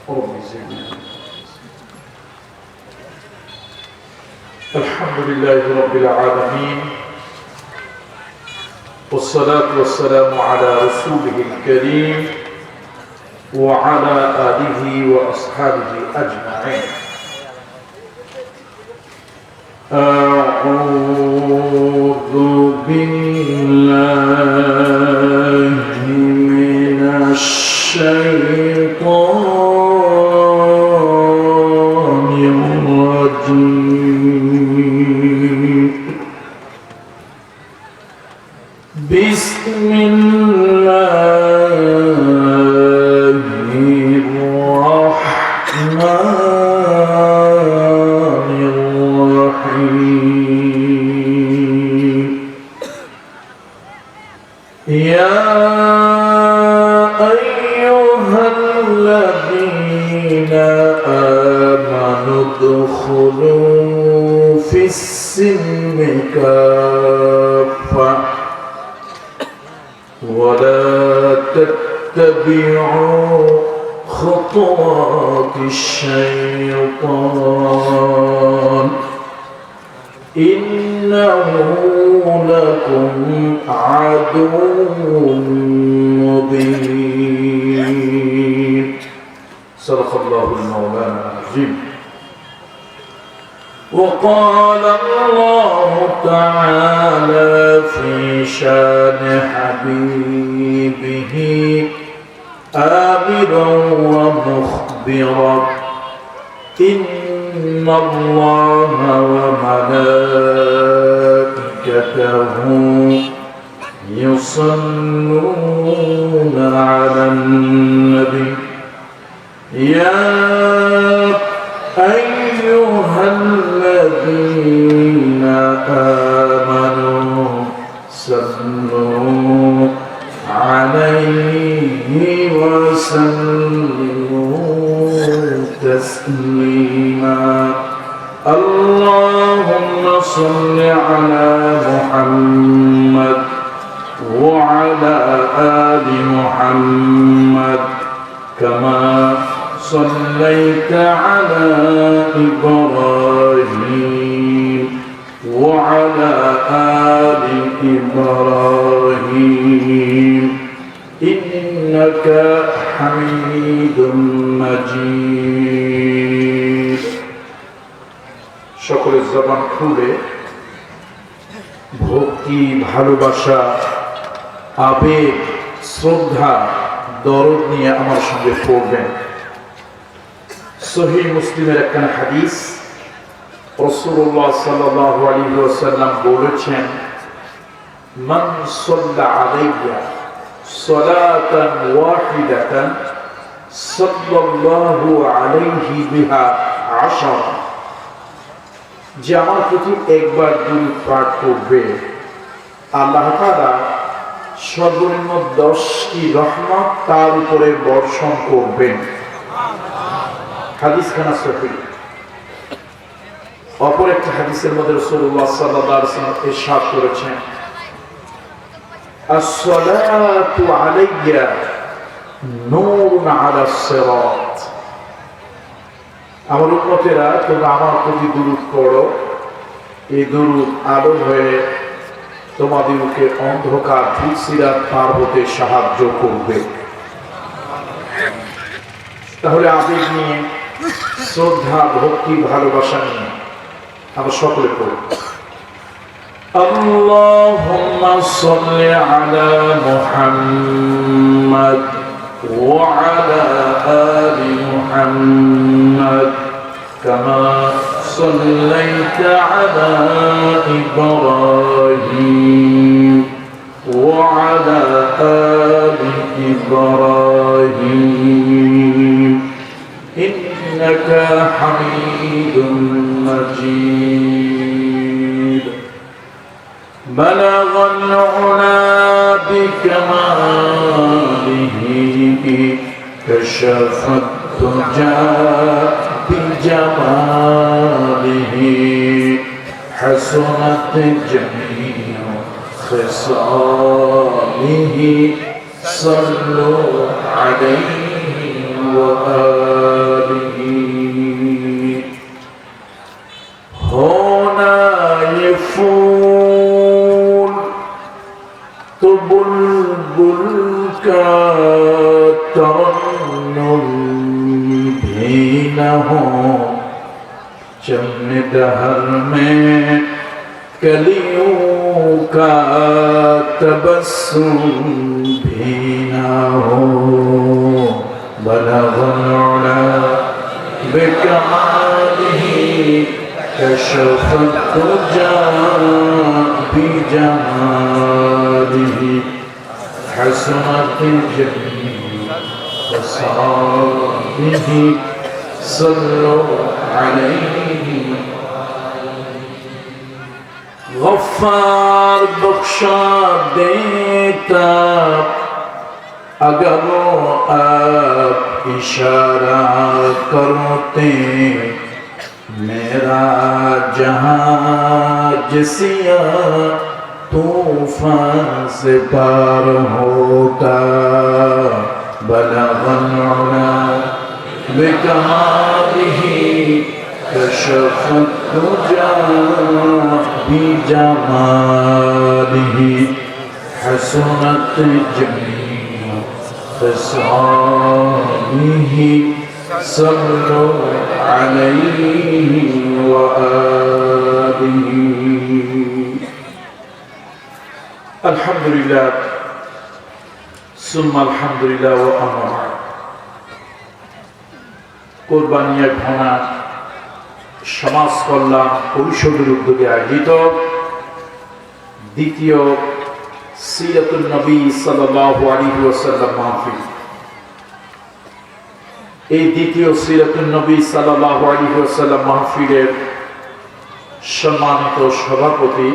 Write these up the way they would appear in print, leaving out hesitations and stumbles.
رب زدنا. الحمد لله رب العالمين، والصلاة والسلام على رسوله الكريم وعلى آله وأصحابه أجمعين. أعوذ بالله من الشيطان الرجيم. بسم الله الرحمن الرحيم. يا أيها الذين آمنوا ادخلوا في السلم كافة ولا تتبعوا خطوات الشيطان إنه لكم عدو مبين. صدق الله المولانا العظيم. وقال الله تعالى في شان حبيبه آمرا ومخبرا إن الله وملائكته يصلون على النبي يا أيها الذين آمنوا صلوا عليه وسلموا تسليما. اللهم صل على محمد وعلى آل محمد كما صليت على إبراهيم وعلى آل إبراهيم إنك حميد مجيد. সকলের জবান খুলে ভক্তি, ভালোবাসা, আবেগ, শ্রদ্ধা, দরদ নিয়ে আমার সঙ্গে পড়বেন। সহিহ মুসলিমের একখানা হাদিস, রাসূলুল্লাহ সাল্লাল্লাহু আলাইহি ওয়াসাল্লাম বলেছেন, মান সাল্লা আলাইয়া সালাতান ওয়াহিদাতান সাল্লাল্লাহু আলাইহি বিহা 10, যে আমার প্রতি একবার দুরূদ পাঠ করবে আল্লাহ তাআলা সর্বনিম্ন 10টি রহমত তার উপরে বর্ষণ করবেন। হাদিস খানা সহিহ। অপর একটা হাদিসের মধ্যে রাসূলুল্লাহ সাল্লাল্লাহু আলাইহি ওয়াসাল্লাম ইরশাদ করেছেন, as-salatu alayya নূরুন আলাস সিরাত। আমার উম্মতেরা, তোমরা আমার প্রতি দুরূদ পড়ো, এই দুরূদ আলো হয়ে তোমাদেরকে অন্ধকার সিরাত পার হতে সাহায্য করবে। তাহলে আবেগ নিয়ে, শ্রদ্ধা, ভক্তি, ভালোবাসা নিয়ে আমরা সকলে পড়ব। আল্লাহুম্মা সাল্লি আলা মুহাম্মাদ ওয়া আলা আলি মুহাম্মাদ কামা সাল্লাইতা আলা ইব্রাহিম ওয়া আলা আলি ইব্রাহিম ইন্নাকা হামিদুম মাজিদ। بلغ العلا بكماله كشف الدجى بجماله حسنت جميع خصاله صلوا عليه وآله का तरन्नुम भी न हो, चमन दहर में कलियों का तबस्सुम भी न हो। बलगल उला बिकमालिही कशफत तुजा बिजमालिही हसनत जमील खसालिही सल्लु अलैहि। गफ्फार बख्शा देता अगर आप इशारा करते, मेरा जहाज सिया तूफान से पार होता। बलगल उला बिकमालिही कशफत तुजा बिजमालिही हसनत जमील खसालिही सल्लु अलैहि व आलिही। अल्हम्दुलिल्लाह सुम्मा अल्हम्दुलिल्लाह व अम्मा बाद। কোরবানিয়া ঘোনা সমাজ কল্যাণ পরিষদের উদ্যোগে আয়োজিত দ্বিতীয় সিরাতুন নবী সাল্লাল্লাহু আলাইহি ওয়াসাল্লাম মাহফিল। এই দ্বিতীয় সিরাতুন নবী সাল্লাল্লাহু আলাইহি ওয়াসাল্লাম মাহফিলের সম্মানিত সভাপতি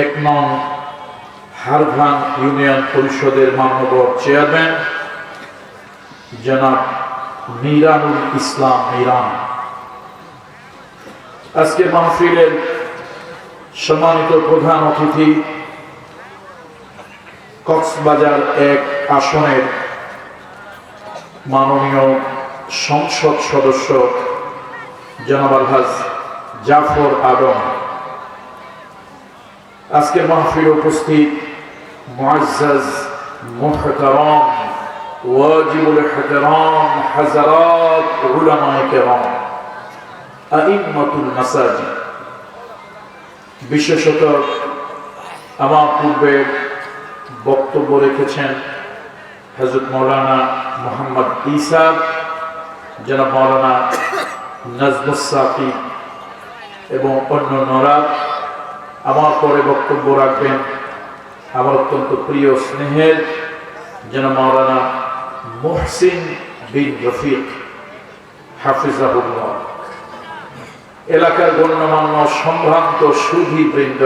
১ নং হারভান ইউনিয়ন পরিষদের মাননীয় চেয়ারম্যান জনাব মিরানুল ইসলাম মিরান। আজকে মাহফিলের সম্মানিত প্রধান অতিথি কক্সবাজার ১ আসনের মাননীয় সংসদ সদস্য জনাব আলহাজ জাফর আদম। আজকে মাহফিলে উপস্থিত মুআজ্জাজ মুহতারাম ওয়াজিবুল ইহতিরাম হযরত উলামায়ে কেরাম আইম্মাতুল মাসাজিদ। বিশেষত আমার পূর্বে বক্তব্য রেখেছেন হযরত মাওলানা মুহাম্মদ ঈসা, জনাব মাওলানা নাজমুস সাকিব এবং অন্যান্যরা। আমার পরে বক্তব্য রাখবেন আমার অত্যন্ত প্রিয় স্নেহের জনাব মাওলানা মুহসিন বিন রফিক হাফিজাহুল্লাহ। এলাকার গণ্যমান্য সম্ভ্রান্ত সুধীবৃন্দ,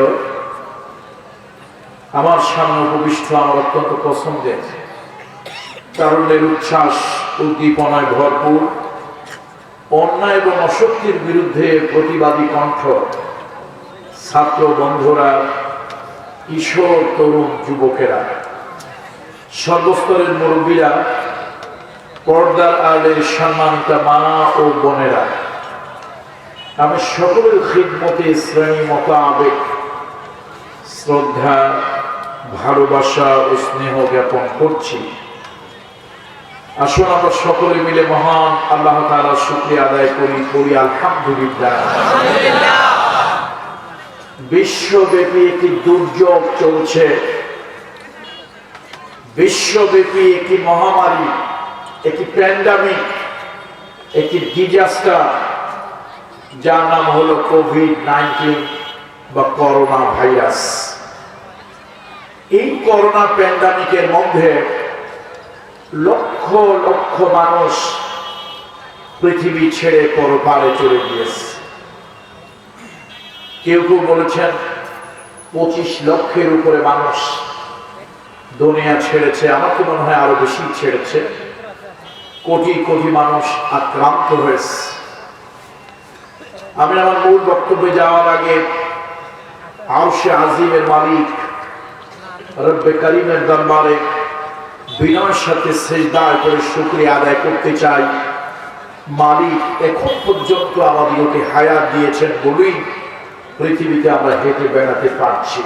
আমার সামনে উপবিষ্ট আমার অত্যন্ত পছন্দের, তারুণ্যের উচ্ছ্বাস উদ্দীপনায় ভরপুর, অন্যায় এবং অশক্তির বিরুদ্ধে প্রতিবাদী কণ্ঠ ছাত্র বন্ধুরা, কিশোর তরুণ যুবকেরা, সর্বস্তরের মুরব্বীরা, পর্দার আড়ালের সম্মানিত মা ও বোনেরা, আমি সকলের খিদমতে শ্রেণী মোতাবেক শ্রদ্ধা, ভালোবাসা ও স্নেহ জ্ঞাপন করছি। আসুন আমরা সকলে মিলে মহান আল্লাহ তাআলার শুকরিয়া আদায় করি আলহামদুলিল্লাহ। বিশ্বব্যাপী একটি দুর্যোগ চলছে, বিশ্বব্যাপী একটি মহামারী, একটি প্যান্ডামিক, একটি ডিজাস্টার, যার নাম হলো কোভিড-19 বা করোনা ভাইরাস। এই করোনা প্যান্ডামিকের মধ্যে লক্ষ লক্ষ মানুষ পৃথিবী ছেড়ে পরপারে চলে গিয়েছে। কেউ কেউ বলেছেন 25 লক্ষের উপরে মানুষ দুনিয়া ছেড়েছে। আমার তো মনে হয় আরো বেশি ছেড়েছে। কোটি কোটি মানুষ আক্রান্ত হয়েছে। আমি আমার মূল বক্তব্যে যাওয়ার আগে আরশে আজিমের মালিক রব্বে করিমের দরবারে বিনয়ের সাথে সিজদা করে শুকরিয়া আদায় করতে চাই। মালিক এখন পর্যন্ত আমাদেরকে হায়াত দিয়েছেন বলেই পৃথিবীতে আমরা হেঁটে বেড়াতে পারছি।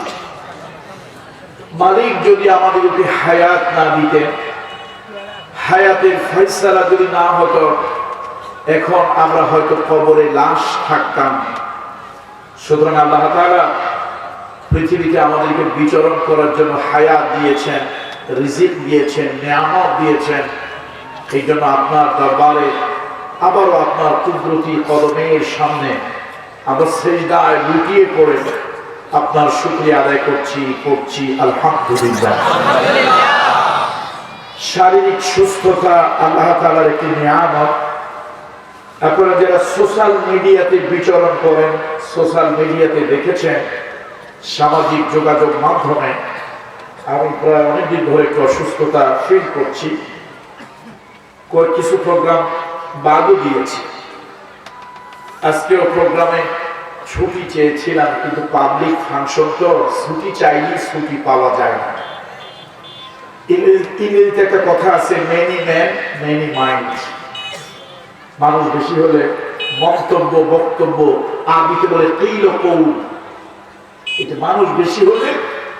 মালিক যদি আমাদেরকে হায়াত না দিতেন, হায়াতের ফয়সালা যদি না হতো, এখন আমরা হয়তো কবরে লাশ থাকতাম। সুতরাং আল্লাহ তাআলা পৃথিবীতে আমাদেরকে বিচরণ করার জন্য হায়াত দিয়েছেন, রিজিক দিয়েছেন, নিয়ামত দিয়েছেন। এই জন্য আপনার দরবারে আবারও আপনার কুদরতি কদমের সামনে আমরা সিজদায় লুটিয়ে পড়ে আপনার শুকরিয়া আদায় করছি আলহামদুলিল্লাহ। শারীরিক সুস্থতা আল্লাহ তাআলার একটি নিয়ামত। আপনারা যারা সোশ্যাল মিডিয়াতে বিচরণ করেন, সোশ্যাল মিডিয়াতে দেখেছেন, সামাজিক যোগাযোগ মাধ্যমে আমি প্রায় অনেকদিন ধরে একটু অসুস্থতা ফিল করছি। কিছু প্রোগ্রাম বাদও দিয়েছি। আজকেও প্রোগ্রামে ছুটি চেয়েছিলাম, কিন্তু পাবলিক ফাংশন তো ছুটি চাইলে ছুটি পাওয়া যায় না। ইংরেজিতে একটা কথা আছে, মেনি ম্যান মেনি মাইন্ড। মানুষ বেশি হলে মন্তব্য বক্তব্য, আরবিতে বলে কিল কৌল। এটা মানুষ বেশি হলে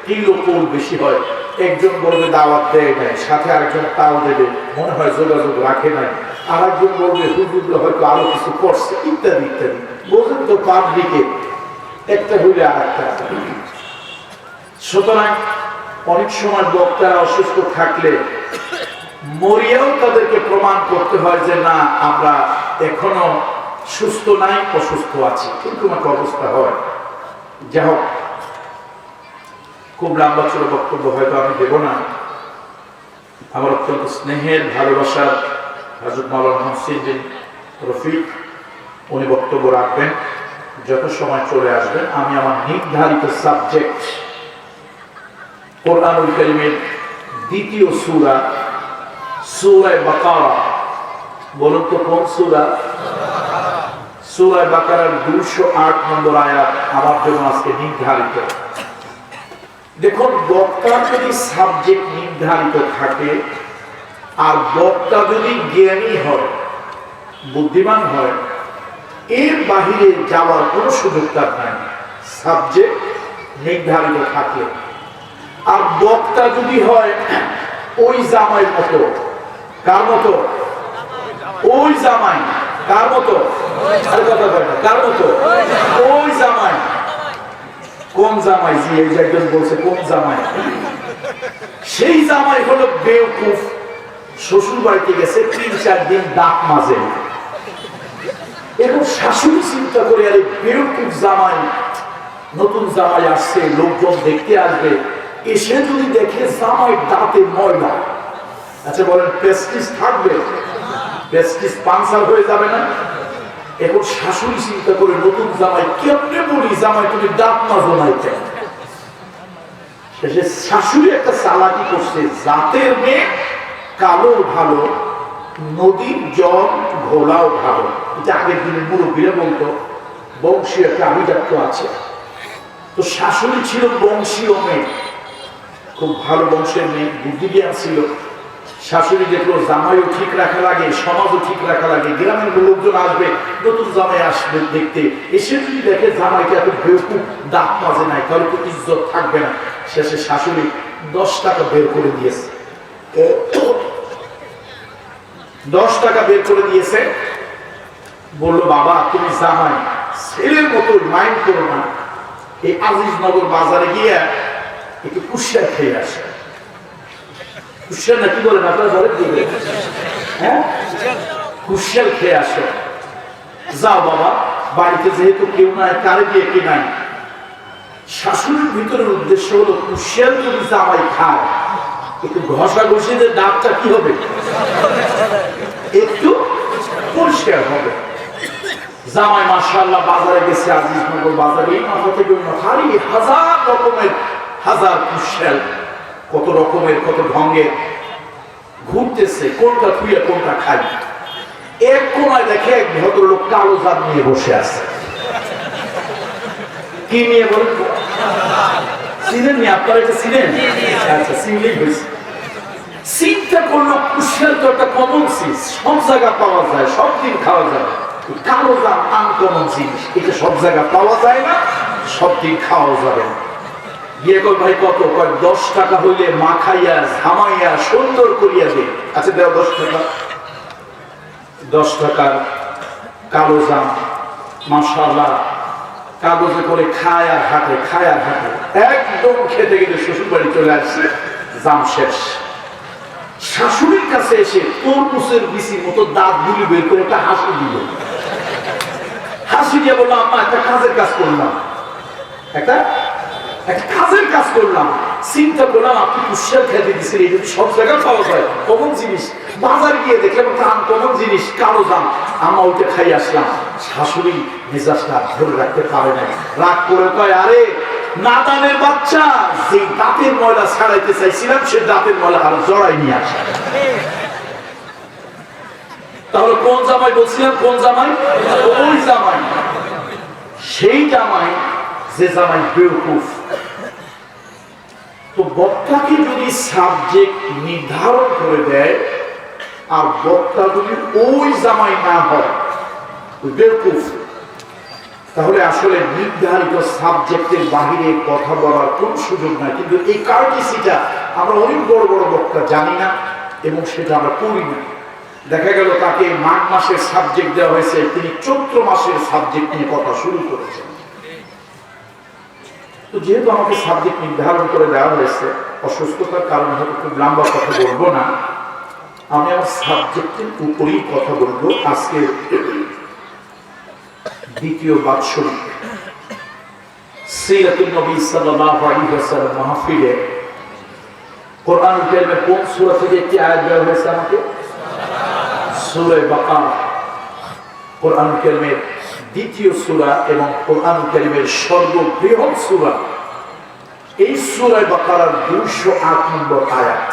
কিল কৌল বেশি হয়। একজন বলবে দাওয়াত দেয় নাই, সাথে আরেকজন তাও দেবে, মনে হয় যোগাযোগ রাখে নাই। আর একজন বলবে হুজুর হয়তো আরো কিছু করছে, ইত্যাদি ইত্যাদি। বোঝেন তো পাবলিকে একটা হইলে আর একটা। সুতরাং অনেক সময় বক্তারা অসুস্থ থাকলে মরিয়াও তাদেরকে প্রমাণ করতে হয় যে না, আমরা এখনো সুস্থ নাই, অসুস্থ আছি, কিন্তু একটা অবস্থা হয়। যাই হোক, খুব লম্বা ছিল বক্তব্য, হয়তো আমি দেব না। আমার অত্যন্ত স্নেহের ভালোবাসার হযরত মাওলানা মুহসিন বিন রফিক উনি বক্তব্য রাখবেন, যত সময় চলে আসবেন। আমি আমার নির্ধারিত সাবজেক্ট কোরআনুল কারীমের দ্বিতীয় সূরা, সূরা বাকারা। বলুন তো কোন সূরা? সূরা বাকারার 208 নম্বর আয়াত আমার জন্য আজকে নির্ধারিত। দেখুন, বক্তার যদি সাবজেক্ট নির্ধারিত থাকে আর বক্তা যদি জ্ঞানী হয়, বুদ্ধিমান হয়, এর বাহিরে যাওয়ার কোনো সুযোগ তার নাই, সাবজেক্ট নির্ধারিত থাকে। আর বক্তা যদি হয় ওই জামাইয়ের মতো, কার মতো? ওই জামাই। কার মতো? কার মতো? ওই জামাই। কোন জামাই? জি, এই একজন বলছে কোন জামাই? সেই জামাই হলো বেওকুফ। শ্বশুর বাড়িতে গেছে, 3-4 দিন দাঁত মাজে। এখন শাশুড়ি চিন্তা করে, আরে বেওকুফ জামাই, নতুন জামাই আসছে, লোকজন দেখতে আসবে, এসে যদি দেখে জামাই দাঁতে ময়লা, আচ্ছা বলেন প্রেস্টিজ থাকবে? প্রেস্টিজ পাঞ্চার হয়ে যাবে না? এখন শাশুড়ি চিন্তা করে, নতুন জামাই কেমনে বলি, জামাই তুমি দাঁত মাজো নাই কেন? শেষে শাশুড়ি একটা চালাকি করছে, জাতের মেয়ে কালো ভালো, নদীর জল ঘোলাও ভালো। এটা আগের দিনের মুরব্বীরা বলতো, বংশীয় একটা আভিজাত্য আছে। তো শাশুড়ি ছিল বংশীয় মেয়ে, খুব ভালো বংশের মেয়ে, বুদ্ধিজ্ঞান ছিল। শাশুড়ি দেখলো জামাইও ঠিক রাখা লাগে, সমাজও ঠিক রাখা লাগে, গ্রামের লোকজন আসবে, নতুন জামাই আসবে দেখতে, এসে যদি দেখে জামাইকে এত বেউকুফ, দাঁত মাজে নাই, তাহলে তো ইজ্জত থাকবে না। শেষে শাশুড়ি 10 টাকা বের করে দিয়েছে। 10 টাকা বের করে দিয়েছে, বললো বাবা তুমি জামাই, ছেলের মতো মাইন্ড করো না, এই আজিজনগর বাজারে গিয়ে একটু কুশিয়া খেয়ে আসে। কুশিয়া না কি বলেন আপনারা? বলেন হ্যাঁ, কুশিয়াল খেয়ে আসো। যাও বাবা, বাড়িতে যেহেতু কেউ নাই, কারে দিয়ে কি নাই। শাশুড়ির ভিতরের উদ্দেশ্য হলো কুশিয়াল যদি জামাই খায়, একটু ঘষা ঘষিতে দাঁতটা কি হবে, একটু পরিষ্কার হবে। জামাই মাশাআল্লাহ বাজারে গেছে, আজিজনগর বাজারে, এই মাথা থেকে ওই মাথা, আর হাজার রকমের, হাজার কুশিয়াল, কত রকমের, কত ঢঙ্গের ঘুরতেছে, কোনটা থুয়ে কোনটা খাই। এক কোনায় দেখে এক ভদ্রলোক কালো জাত নিয়ে বসে আছে। কি নিয়ে বলেন? চিনেন নি আপনারা? এটা চিনেন? আচ্ছা, চিনলেই হয়েছে। চিন্তা করলো কুশিয়াল তো একটা কমন জিনিস, সব জায়গা পাওয়া যায়, সব দিন খাওয়া যায়। কালো জাত আনকমন জিনিস, এটা সব জায়গা পাওয়া যায় না, সব দিন খাওয়া যাবে না। গিয়ে কয় ভাই কত? কয় 10 টাকা হইলে মাখাইয়া ঝামাইয়া সুন্দর করিয়া দে। আচ্ছা দেও 10 টাকা। 10 টাকার কালো জাম মাশাআল্লাহ কাগজে করে খায় আর হাঁটে, খায় আর হাঁটে, একদম খেতে গেলে শ্বশুর বাড়ি চলে আসছে, জাম শেষ। শাশুড়ির কাছে এসে তরমুজের বিচির মতো দাঁত গুলি বের করে একটা হাসি দিল। হাসি দিয়ে বললাম আম্মা একটা কাজের কাজ করলাম, একটা কাজের কাজ করলাম। চিন্তা করলাম আপনি কুশিয়ার খেতে দিচ্ছেন, এই যদি সব জায়গায় পাওয়া যায় কমন জিনিস, বাজার গিয়ে দেখলাম একটা আনকমন জিনিস কালো জাম, আম্মা ওইটা খাই আসলাম। শাশুড়ি মেজাজটা ধরে রাখতে পারে না, রাগ করে কয় আরে নাদানের বাচ্চা, যে দাঁতের ময়লা ছাড়াইতে চাইছিলাম সে দাঁতের ময়লা আর জড়াই নিয়ে আসে। তাহলে কোন জামাই বলছিলাম? কোন জামাই? ওই জামাই, সেই জামাই যে জামাই বেওকুফ। তো বক্তাকে যদি সাবজেক্ট নির্ধারণ করে দেয় আর বক্তা যদি ওই জামাই না হয় বেওকুফ, তাহলে আসলে নির্ধারিত সাবজেক্টের বাহিরে কথা বলার কোন সুযোগ নাই। কিন্তু এই কার্টিসিটা আমরা অনেক বড় বড় বক্তা জানি না এবং সেটা আমরা করি না। দেখা গেল তাকে মাঘ মাসের সাবজেক্ট দেওয়া হয়েছে, তিনি চৈত্র মাসের সাবজেক্ট নিয়ে কথা শুরু করেছেন। তো যেহেতু আমাকে সাবজেক্ট নির্ধারণ করে দেওয়া হয়েছে, অসুস্থতার কারণে হয়তো খুব লম্বা কথা বলবো না, আমি আমার সাবজেক্টের উপরেই কথা বলবো। আজকে দ্বিতীয় বাৎসরিক সিরাতুন নবী সাল্লাল্লাহু আলাইহি ওয়াসাল্লাম মাহফিলে কোরআনুল কারীমের কোন সূরা থেকে একটি আয়াত দেওয়া হয়েছে আমাকে? সূরা বাকারা, কোরআনুল কারীমের দ্বিতীয় সূরা এবং কোরআনুল কারীমের সর্ববৃহৎ সূরা। এই সূরা বাকারার 208 নম্বর আয়াত।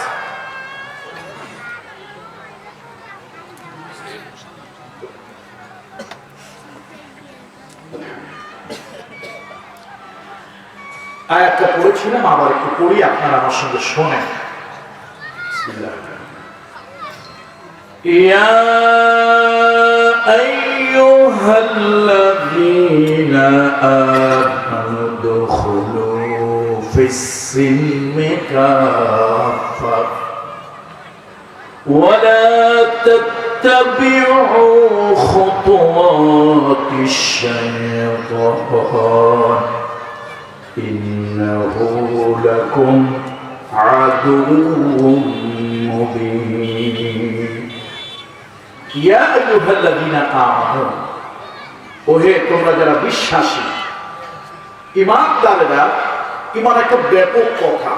আয়াতটা পড়েছিলাম, আবার একটু পড়ি, আপনারা আমার সঙ্গে শোনেন। ইয়া আইয়ুহাল্লাযীনা আমানু দুখুলু ফিস-সিলমি কাফা ওয়া লা তাত্তাবিউ খুতুওয়াতিশ-শাইতান إنه لكم عدو مبين يا أيها الذين آمنوا ওহে তোমরা যারা বিশ্বাসী ঈমানদারেরা। ঈমান একটা ব্যাপক কথা।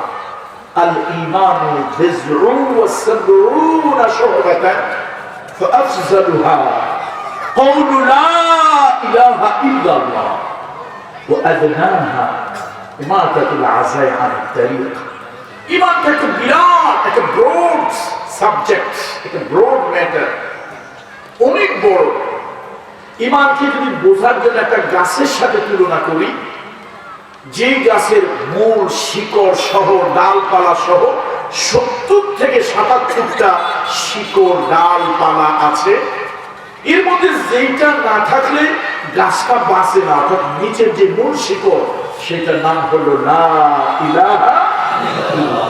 আল ঈমানু বিজউন ওয়া সাবউনা শু'বাতান ফাআফযালুহা ক্বাউলু লা ইলাহা ইল্লাল্লাহ ওয়া আদনাহা ইমাতাতুল আযাই আনিত তারিক। ঈমানটা একটা বিরাট, একটা ব্রড সাবজেক্ট, একটা ব্রড ম্যাটার, অনেক বড়। ঈমানকে যদি বোঝার জন্য একটা গাছের সাথে তুলনা করি, যে গাছের মূল শিকড় সহ ডালপালা সহ 70 থেকে 77টা শিকড় ডালপালা আছে, এর মধ্যে যেটা না থাকলে গাছটা বাঁচে না, অর্থাৎ নিচের যে মূল শিকড় সেটার নাম হলো লা ইলাহা ইল্লাল্লাহ।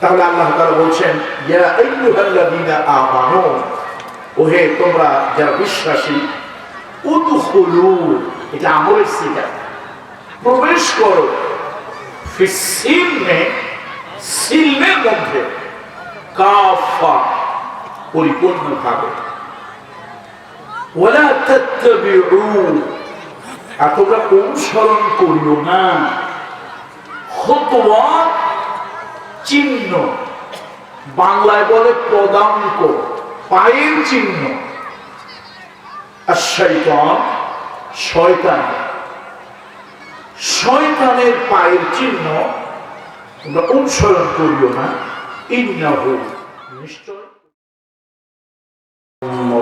তাহলে আল্লাহ তাআলা বলছেন ইয়া আইয়ুহাল্লাযীনা আমানু, ওহে তোমরা যারা বিশ্বাসী, উদখুলু, এটা আমলের সিগা, প্রবেশ করো, ফিস-সিলমে, সিলমের মধ্যে, কাফা, পরিপূর্ণভাবে, ওয়ালা তাত্তাবিউ, আর তোমরা অনুসরণ করিও না, খুতুওয়াত, চিহ্ন, বাংলায় বলে পদাঙ্ক, পায়ের চিহ্ন। আর শয়তান, শয়তান, শয়তানের পায়ের চিহ্ন তোমরা অনুসরণ করিও না। ইন্নাহু, নিশ্চয়,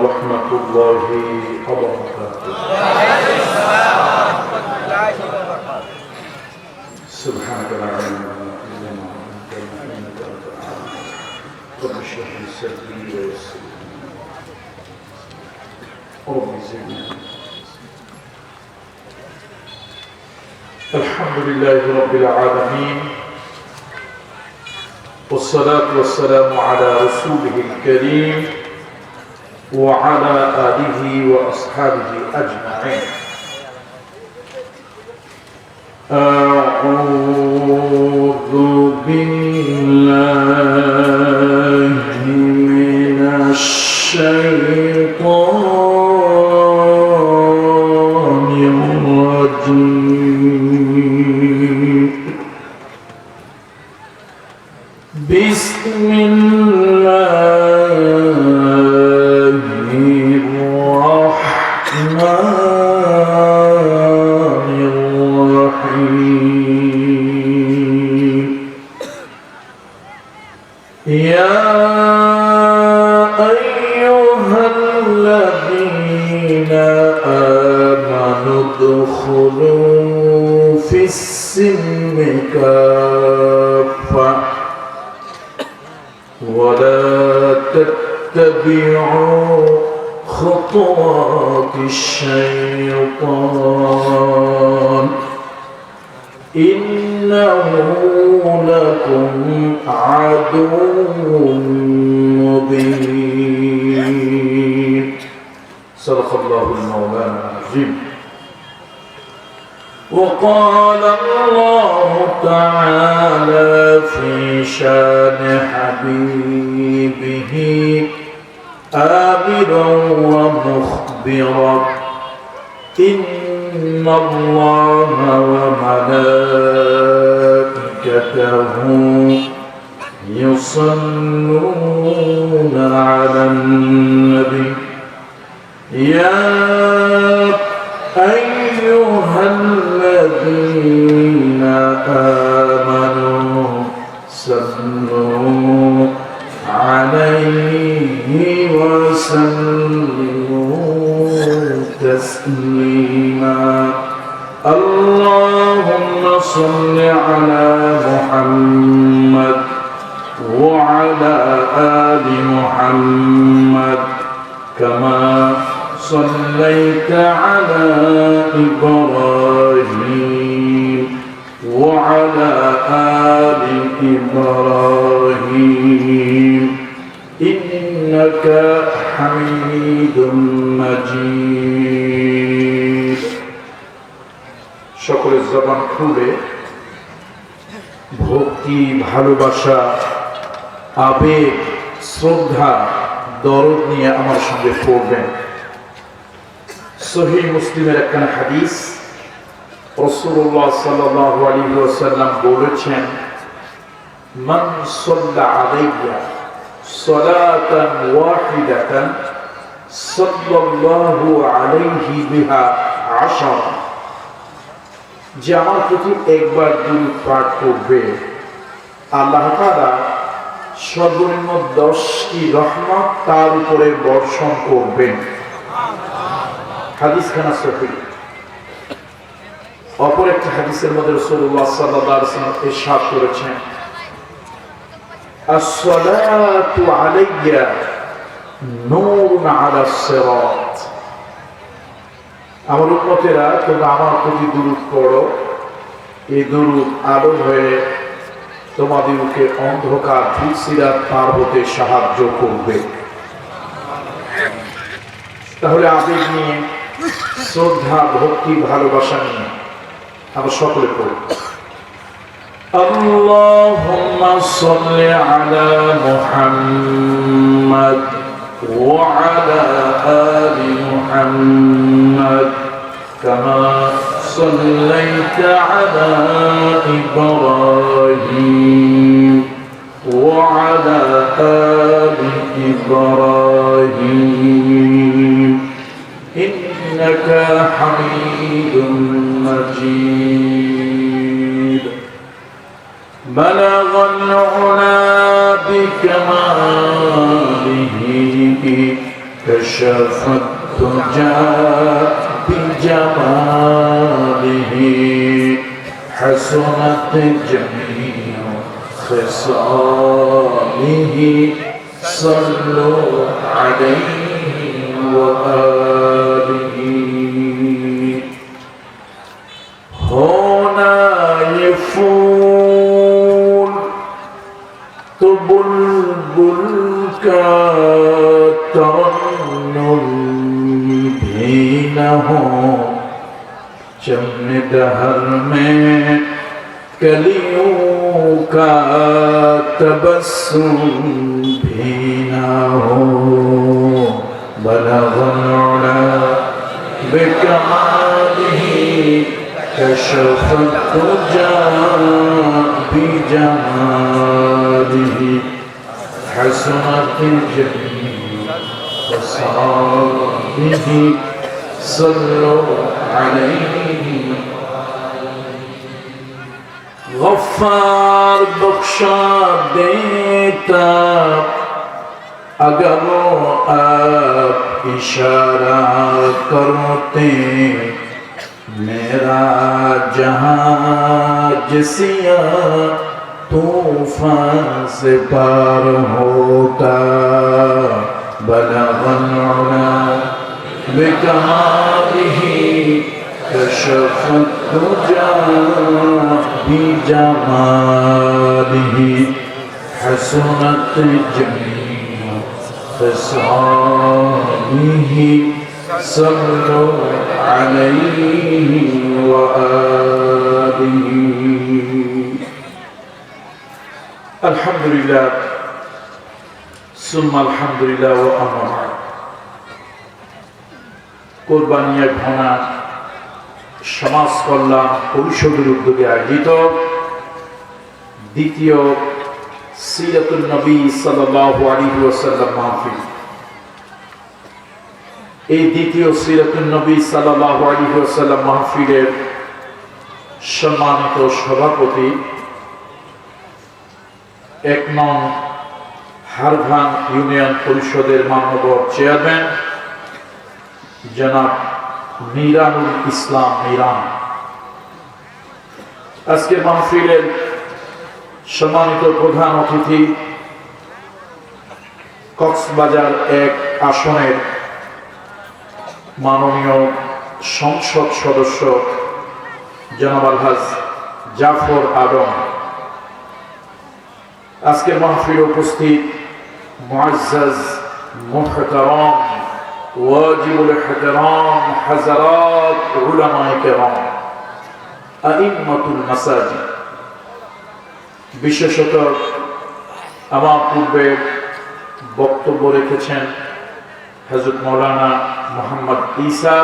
রাহমাতুল্লাহি ওয়া বারাকাতুহু। সুবহানাকা লা ইলাহা ইল্লা আনতা ইন্নাকা আনতাল আলিম। রব্বি ইশরাহ লি সাদরি ওয়া ইয়াসসির রব্বি জিদনি। الحمد لله رب العالمين والصلاة والسلام على رسوله الكريم وعلى آله وأصحابه أجمعين أعوذ بالله من الشيطان الرجيم بسم الله الرحمن الرحيم يا أيها الذين آمنوا ادخلوا في السلم كافة ولا تتبعوا خطوات الشيطان إنه لكم عدو مبين صدق الله المولانا العظيم وقال الله تعالى في شان حبيبه آمرا ومخبرا إن الله وملائكته يصلون على النبي يا أيها الذين آمنوا صلوا عليه وسلموا تسليما اللهم صل على محمد وعلى آل محمد كما صليت على إبراهيم وعلى آل إبراهيم إنك حميد مجيد সকল জবান খুলে ভক্তি ভালোবাসা আবেগ শ্রদ্ধা দরদ নিয়ে আমার সঙ্গে পড়বেন সহিহ মুসলিমের একখানা হাদিস রাসূলুল্লাহ সাল্লাল্লাহু আলাইহি ওয়াসাল্লাম বলেছেন মান সাল্লা আলাইয়া সালাতান ওয়াহিদাতান সাল্লাল্লাহু আলাইহি বিহা 10 যে আমার প্রতি একবার দুরূদ পাঠ করবে আল্লাহ তাআলা সর্বনিম্ন 10টি রহমত তার উপরে বর্ষণ করবেন হাদিস খানা সহিহ অপর একটা হাদিসের মধ্যে রাসূলুল্লাহ সাল্লাল্লাহু আলাইহি ওয়াসাল্লাম ইরশাদ করেছেন as-salatu alayya নূরুন আলা সিরাত আমার উম্মতেরা তোমরা আমার প্রতি দুরূদ পড়ো এই দুরূদ আলো হয়ে তোমাদেরকে অন্ধকার সিরাত পার হতে সাহায্য করবে তাহলে আবেগ নিয়ে শ্রদ্ধা ভক্তি ভালোবাসা নিয়ে আমরা সকলে পড়ি আল্লাহুম্মা সাল্লি আলা মুহাম্মাদ ওয়া আলা আলি মুহাম্মাদ কামা সাল্লাইতা আলা ইব্রাহিম ওয়া আলা আলি ইব্রাহিম إنك حميد مجيد بلغ العلا بكماله كشف الدجى بجماله حسنت جميع خصاله صلوا عليه وآله هنا तरन्नुम भी न हो, चमन दहर में कलियों का तबस्सुम भी न हो। बलगल उला बिकमालिही कशफत तुजा बिजमालिही हसनत जमीअ खसालिही सल्लु अलैहि। गफ्फार बख्शा देता अगर आप इशारा करते, मेरा जहाज सिया तूफान से पार होता। बलगल उला बिकमालिही कशफत तुजा बिजमालिही हसनत जमीअ खसालिही सल्लु अलैहि व आलिही। अल्हम्दुलिल्लाह सुम्मा अल्हम्दुलिल्लाह व अम्मा बाद। কোরবানিয়া ঘোনা সমাজ কল্যাণ পরিষদের উদ্যোগে আয়োজিত দ্বিতীয় সিরাতুন নবী সাল্লাল্লাহু আলাইহি ওয়াসাল্লাম মাহফিল। এই দ্বিতীয় সিরাতুন নবী সাল্লাল্লাহু আলাইহি ওয়াসাল্লাম মাহফিলের সম্মানিত সভাপতি ১ নং হারভান ইউনিয়ন পরিষদের মাননীয় চেয়ারম্যান জনাব মিরানুল ইসলাম মিরান। আজকের মাহফিলের সম্মানিত প্রধান অতিথি কক্সবাজার ১ আসনের মাননীয় সংসদ সদস্য জনাব আলহাজ জাফর আলম। আজকের মাহফিলে উপস্থিত মুআজ্জাজ মুহতারাম ওয়াজিবুল ইহতিরাম হযরত উলামায়ে কেরাম আইম্মাতুল মাসাজিদ। বিশেষত আমার পূর্বে বক্তব্য রেখেছেন হযরত মাওলানা মোহাম্মদ ঈসা,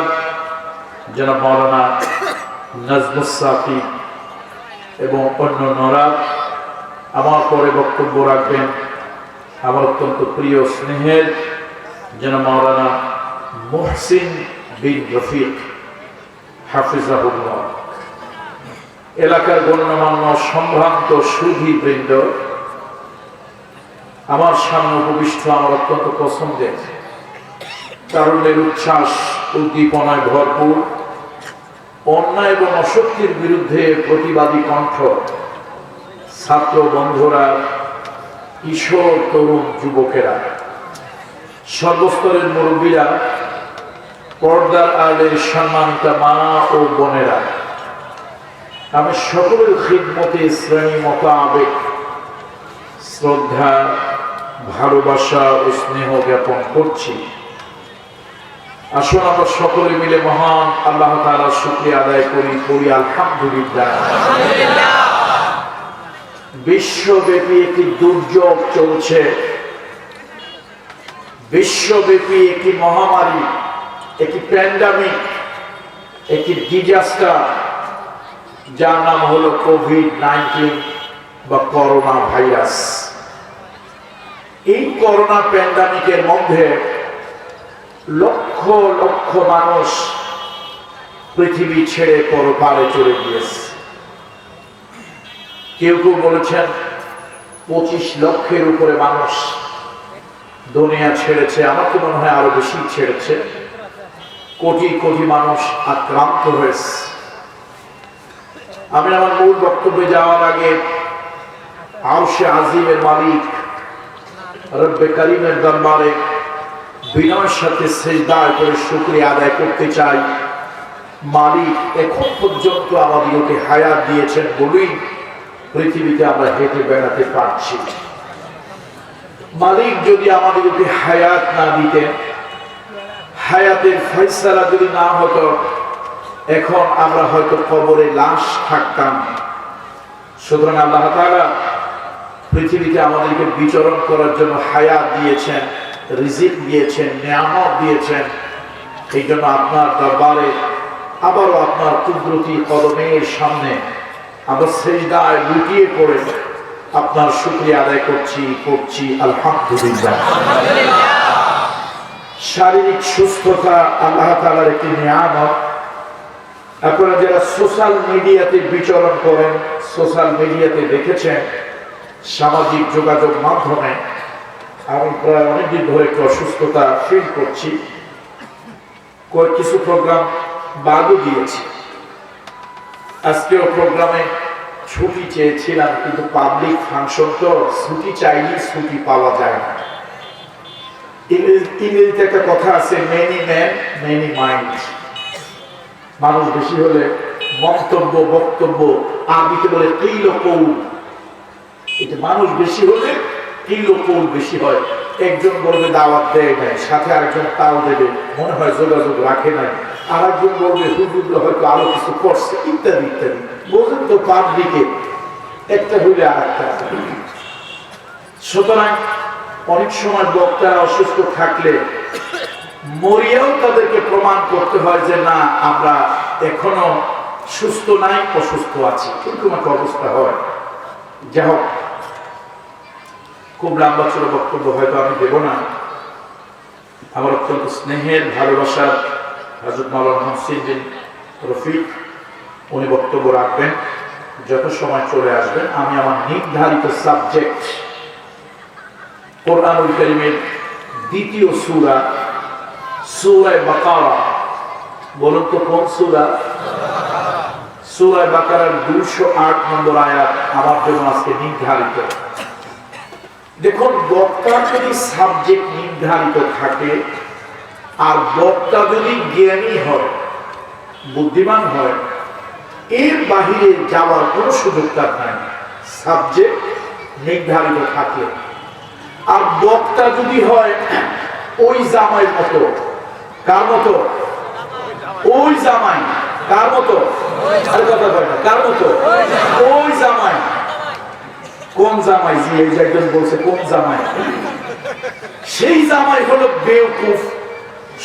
জনাব মাওলানা নাজমুস সাকিব এবং অন্যান্যরা। আমার পরে বক্তব্য রাখবেন আমার অত্যন্ত প্রিয় স্নেহের জনাব মাওলানা মুহসিন বিন রফিক হাফিজাহুল্লাহ। এলাকার গণ্যমান্য সম্ভ্রান্ত সুধীবৃন্দ, আমার সামনে উপবিষ্ট আমার অত্যন্ত পছন্দের, তারুণ্যের উচ্ছ্বাস উদ্দীপনায় ভরপুর, অন্যায় এবং অসত্যের বিরুদ্ধে প্রতিবাদী কণ্ঠ ছাত্র বন্ধুরা, কিশোর তরুণ যুবকেরা, সর্বস্তরের মুরব্বীরা, পর্দার আড়ালের সম্মানিত মা ও বোনেরা, আমি সকলের খিদমতে শ্রেণী মোতাবেক শ্রদ্ধা, ভালোবাসা ও স্নেহ জ্ঞাপন করছি। আসুন আমরা সকলে মিলে মহান আল্লাহ তাআলার শুকরিয়া আদায় করি আলহামদুলিল্লাহ। বিশ্বব্যাপী একটি দুর্যোগ চলছে, বিশ্বব্যাপী একটি মহামারী, একটি প্যান্ডামিক, একটি ডিজাস্টার, যার নাম হলো কোভিড-19 বা করোনা ভাইরাস। এই করোনা প্যান্ডামিকের মধ্যে লক্ষ লক্ষ মানুষ পৃথিবী ছেড়ে পরপারে চলে গিয়েছে। কেউ কেউ বলেছেন 25 লক্ষের উপরে মানুষ দুনিয়া ছেড়েছে। আমার তো মনে হয় আরো বেশি ছেড়েছে। কোটি কোটি মানুষ আক্রান্ত হয়েছে। আমি আমার মূল বক্তব্যে যাওয়ার আগে আরশে আজিমের মালিক রব্বে করিমের দরবারে বিনয়ের সাথে সিজদায় করে শুকরিয়া আদায় করতে চাই। মালিক এখন পর্যন্ত আমাদেরকে হায়াত দিয়েছেন বলেই পৃথিবীতে আমরা হেঁটে বেড়াতে পারছি। মালিক যদি আমাদেরকে হায়াত না দিতেন, হায়াতের ফয়সালা যদি না হতো, এখন আমরা হয়তো কবরে লাশ থাকতাম। সুতরাং আল্লাহ তাআলা পৃথিবীতে আমাদেরকে বিচরণ করার জন্য হায়াত দিয়েছেন, রিজিক দিয়েছেন, নিয়ামত দিয়েছেন। এই জন্য আপনার দরবারে আবারও আপনার কুদরতি কদমের সামনে আমরা সিজদায় লুটিয়ে পড়ে আপনার শুকরিয়া আদায় করছি আলহামদুলিল্লাহ। শারীরিক সুস্থতা আল্লাহ তাআলার একটি নিয়ামত। আপনারা যারা সোশ্যাল মিডিয়াতে বিচরণ করেন, সোশ্যাল মিডিয়াতে দেখেছেন, সামাজিক যোগাযোগ মাধ্যমে আমি প্রায় অনেকদিন ধরে একটু অসুস্থতা ফিল করছি। কিছু প্রোগ্রাম বাদও দিয়েছি। আজকেও প্রোগ্রামে ছুটি চেয়েছিলাম, কিন্তু পাবলিক ফাংশন তো ছুটি চাইলে ছুটি পাওয়া যায় না। ইংরেজিতে একটা কথা আছে, মেনি ম্যান মেনি মাইন্ড। মানুষ বেশি হলে মন্তব্য বক্তব্য, আরবিতে বলে কিল কৌল। এটা মানুষ বেশি হলে কিল কৌল বেশি হয়। একজন বলবে দাওয়াত দেয় নাই, সাথে আরেকজন তাও দেবে, মনে হয় যোগাযোগ রাখে নাই। আর একজন বলবে হুজুর হয়তো আরো কিছু করছে, ইত্যাদি ইত্যাদি। বোঝেন তো পাবলিকে একটা হইলে আর একটা। সুতরাং অনেক সময় বক্তারা অসুস্থ থাকলে মরিয়াও তাদেরকে প্রমাণ করতে হয় যে না, আমরা এখনো সুস্থ নাই, অসুস্থ আছি, এরকম একটা অবস্থা হয়। যাই হোক, খুব লম্বা চড়া বক্তব্য হয়তো আমি দেব না। আমার অত্যন্ত স্নেহের ভালোবাসার হযরত মাওলানা মুহসিন বিন রফিক উনি বক্তব্য রাখবেন, যত সময় চলে আসবেন। আমি আমার নির্ধারিত সাবজেক্ট কোরআনুল কারীমের দ্বিতীয় সূরা, সূরা বাকারা। বলুন তো কোন সূরা? সূরা বাকারার 208 নম্বর আয়াত আমার জন্য আজকে নির্ধারিত। দেখুন, বক্তার যদি সাবজেক্ট নির্ধারিত থাকে আর বক্তা যদি জ্ঞানী হয়, বুদ্ধিমান হয়, এর বাহিরে যাওয়ার কোনো সুযোগ তার নাই। সাবজেক্ট নির্ধারিত থাকে। আর বক্তা যদি হয় ওই জামাইয়ের মতো, কার মতো? ওই জামাই। কার মতো? আর কথা বলে না, কার মতো? ওই জামাই। কোন জামাই? জি, এই যে একজন বলছে কোন জামাই? সেই জামাই হলো বেওকুফ।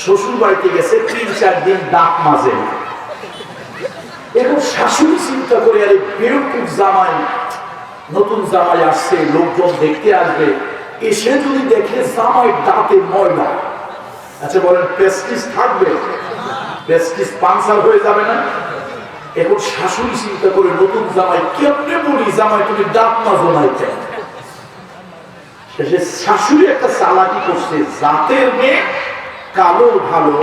শ্বশুর বাড়িতে গেছে, 3-4 দিন দাঁত মাজে। এখন শাশুড়ি চিন্তা করে, আরে বেওকুফ জামাই, নতুন জামাই আসছে, লোকজন দেখতে আসবে, এসে যদি দেখে জামাই দাঁতে ময়লা, আচ্ছা বলেন প্রেস্টিজ থাকবে? প্রেস্টিজ পাঞ্চার হয়ে যাবে না? এখন শাশুড়ি চিন্তা করে, নতুন জামাই কেমনে বলি, জামাই তুমি দাঁত মাজো নাই কেন? শাশুড়ি একটা চালাকি করছে, জাতের মেয়ে কালো ভালো,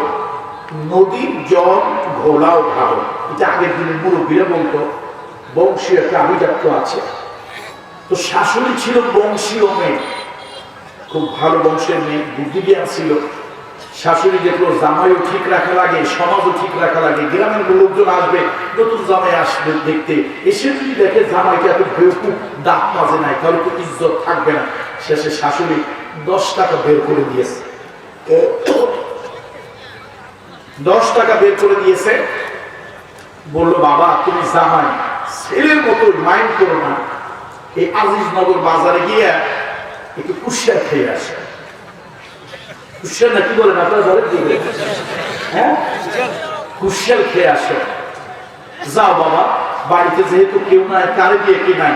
নদীর জল ঘোলাও ভালো। এটা আগের দিনের মুরব্বীরা বলতো, বংশীয় একটা আভিজাত্য আছে। তো শাশুড়ি ছিল বংশীয় মেয়ে, খুব ভালো বংশের মেয়ে, বুদ্ধি জ্ঞান ছিল। শাশুড়ি দেখলো জামাইও ঠিক রাখা লাগে, সমাজও ঠিক রাখা লাগে, গ্রামের লোকজন আসবে, নতুন জামাই আসবে দেখতে, এসে যদি দেখে জামাইকে এত বেউকুফ, দাঁত মাজে নাই, তাহলে তো ইজ্জত থাকবে না। শেষে শাশুড়ি 10 টাকা বের করে দিয়েছে। 10 টাকা বের করে দিয়েছে, বললো বাবা তুমি জামাই, ছেলের মতো মাইন্ড করো না, এই আজিজনগর বাজারে গিয়ে একটু কুশিয়ার খেয়ে আসে। কুশিয়ার না কি বলেন আপনারা? ধরে দিবে, হ্যাঁ, কুশিয়ার খেয়ে আসে। যাও বাবা, বাড়িতে যেহেতু কেউ নাই, কারে দিয়ে কি নাই।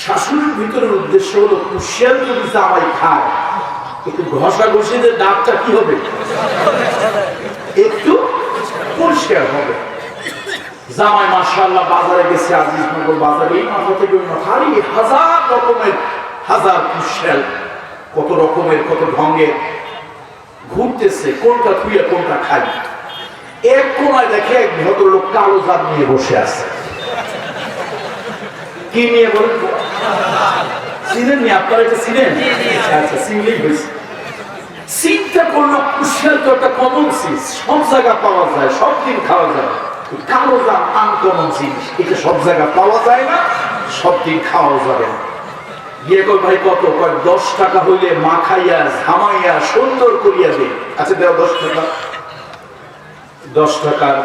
শাশুড়ির ভিতরের উদ্দেশ্য হলো কুশিয়ার যদি জামাই খায়, একটু ঘষা ঘষিতে দাঁতটা কি হবে, একটু পরিষ্কার হবে। জামাই মাশাআল্লাহ বাজারে গেছে, আজিজনগর বাজারে, এই মাথা থেকে ওই মাথা, হাজার রকমের, হাজার কুশিয়ার, কত রকমের, কত ঢঙ্গের ঘুরতেছে, কোনটা থুইয়া কোনটা খাই। এক কোনায় দেখে এক ভদ্রলোক কালো জাত নিয়ে বসে আছে। কি নিয়ে বলেন? চিনেন নি আপনারা? এটা চিনেন? আচ্ছা, চিনলেই হয়েছে। চিন্তা করলো কুশিয়ার তো একটা কমন জিনিস, সব জায়গা পাওয়া যায়, সব দিন খাওয়া যায়। কালো জাত আনকমন জিনিস, এটা সব জায়গা পাওয়া যায় না, সব দিন খাওয়া যাবে না। গিয়ে কই ভাই কত? কয় 10 টাকা হইলে মাখাইয়া ঝামাইয়া সুন্দর করিয়া দে। আচ্ছা দেও 10 টাকা। 10 টাকার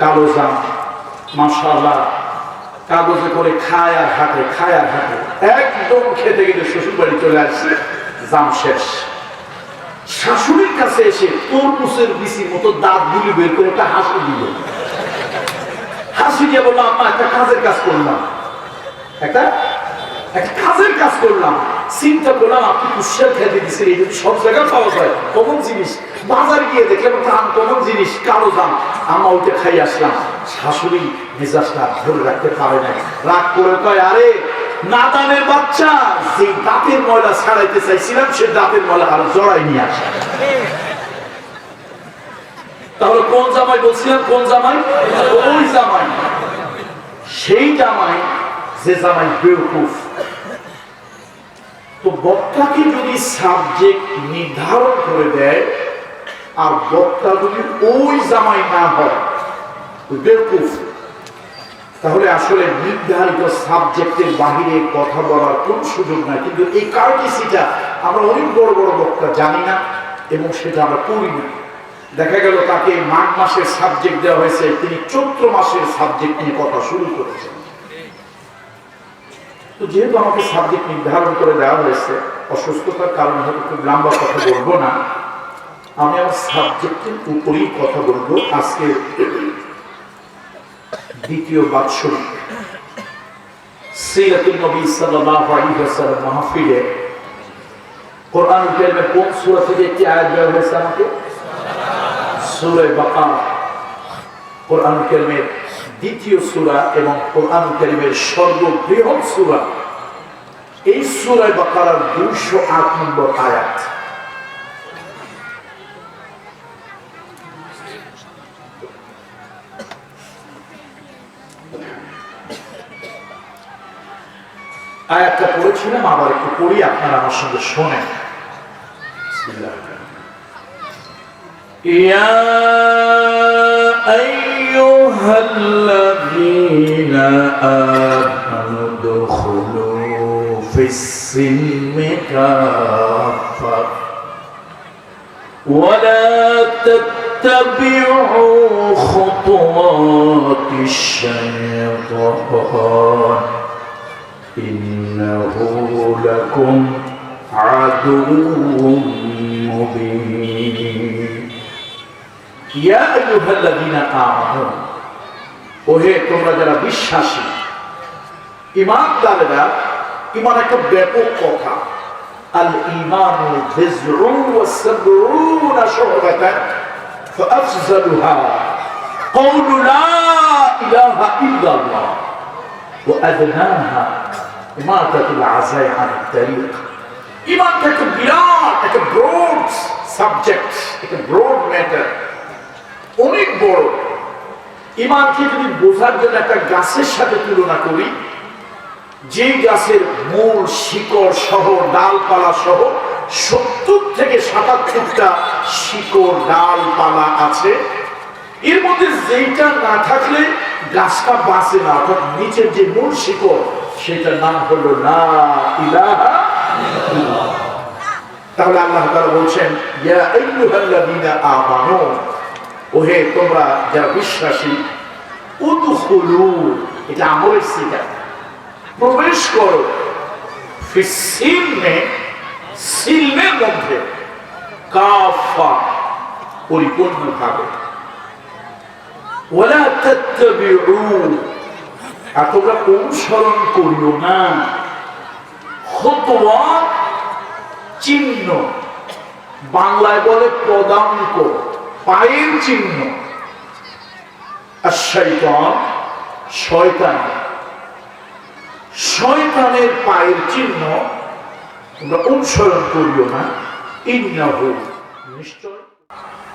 কালো জাম মাশাআল্লাহ কাগজে করে খায় আর হাতে একদম খেতে গেলে শ্বশুর বাড়ি চলে আসছে, জাম শেষ। শাশুড়ির কাছে এসে তরমুজের বিচির মতো দাঁত গুলি বের করে একটা হাসি দিল। হাসি দিয়ে বললাম, আম্মা একটা কাজের কাজ করলাম, একটা কাজের কাজ করলাম, চিন্তা করলাম আপনি কুশিয়ার খেতে দিচ্ছেন, এই যদি সব জায়গায় পাওয়া যায় কমন জিনিস, বাজার গিয়ে দেখলাম একটা আনকমন জিনিস কালো জাম, আম্মা ওইটা খাই আসলাম। শাশুড়ি মেজাজটা ধরে রাখতে পারে না, রাগ করে কয়, আরে নাদানের বাচ্চা, যে দাঁতের ময়লা ছাড়াইতে চাইছিলাম সে দাঁতের ময়লা আর জড়াই নিয়ে আসে। তাহলে কোন জামাই বলছিলাম? কোন জামাই? ওই জামাই, সেই জামাই যে জামাই বেওকুফ। তো বক্তাকে যদি সাবজেক্ট নির্ধারণ করে দেয় আর বক্তা যদি ওই জামাই না হয় বেওকুফ, তাহলে আসলে নির্ধারিত সাবজেক্টের বাহিরে কথা বলার কোন সুযোগ নাই। কিন্তু এই কার্টিসিটা আমরা অনেক বড় বড় বক্তা জানি না এবং সেটা আমরা করি না। দেখা গেল তাকে মাঘ মাসের সাবজেক্ট দেওয়া হয়েছে, তিনি চৈত্র মাসের সাবজেক্ট নিয়ে কথা শুরু করেছেন। তো যেহেতু আমাকে সাবজেক্ট নির্ধারণ করে দেওয়া হয়েছে, অসুস্থতার কারণে হয়তো খুব লম্বা কথা বলবো না, আমি আমার সাবজেক্টের উপরেই কথা বলবো। আজকে দ্বিতীয় বাৎসরিক সিরাতুন নবী সাল্লাল্লাহু আলাইহি ওয়াসাল্লাম মাহফিলে কোরআনুল কারীমের কোন সূরা থেকে একটি আয়াত দেওয়া হয়েছে আমাকে? সূরা বাকারা। কোরআনুল কারীমের দ্বিতীয় সূরা এবং কোরআনুল কারীমের সর্ববৃহৎ সূরা, এই সূরা বাকারার 208 নম্বর আয়াত। আয়াতটা পড়েছিলাম, আবার একটু পড়ি, আপনারা আমার সঙ্গে শোনেন। ইয়া আইয়ুহাল্লাযীনা আমানু দুখুলু ফিস-সিলমি কাফা ওয়া লা তাত্তাবিউ খুতুওয়াতিশ-শাইতান ইন্নাহু লাকুম আদুউম মুবিন। ইয়া আইয়ুহাল্লাযীনা আমানু, ওহে তোমরা যারা বিশ্বাসী, ঈমানদারেরা। ঈমান একটা ব্যাপক কথা। আল ঈমানু বিজউন ওয়া সাবউনা শু'বাতান ফাআফযালুহা ক্বাউলু লা ইলাহা ইল্লাল্লাহ ওয়া আদনাহা ইমাতাতুল আযাই আনিত তারিক। ঈমান একটা বিরাট, একটা ব্রড সাবজেক্ট, একটা ব্রড ম্যাটার, অনেক বড়। ঈমানকে যদি বোঝার জন্য একটা গাছের সাথে তুলনা করি, যে গাছের মূল, শিকড় সহ, ডালপালা সহ 70 থেকে 77টা শিকড় ডালপালা আছে, এর মধ্যে যেটা না থাকলে গাছটা বাঁচে না, অর্থাৎ নিচের যে মূল শিকড়, সেটার নাম হলো লা ইলাহা ইল্লাল্লাহ। তাহলে আল্লাহ তাআলা বলছেন, ইয়া আইয়ুহাল্লাযীনা আমানু, ওহে তোমরা যারা বিশ্বাসী, উদখুলু, এটা আমলের সিগা, প্রবেশ করো, ফিস-সিলমি, সিলমের মধ্যে, কাফা, পরিপূর্ণভাবে, ওয়া লা তাত্তাবিউ, আর তোমরা অনুসরণ করিও না, খুতুওয়াত, চিহ্ন, বাংলায় বলে পদাঙ্ক, পায়ের চিহ্ন। আর শয়তান, শয়তান, শয়তানের পায়ের চিহ্ন তোমরা অনুসরণ করিও না। ইন্নাহু, নিশ্চয়।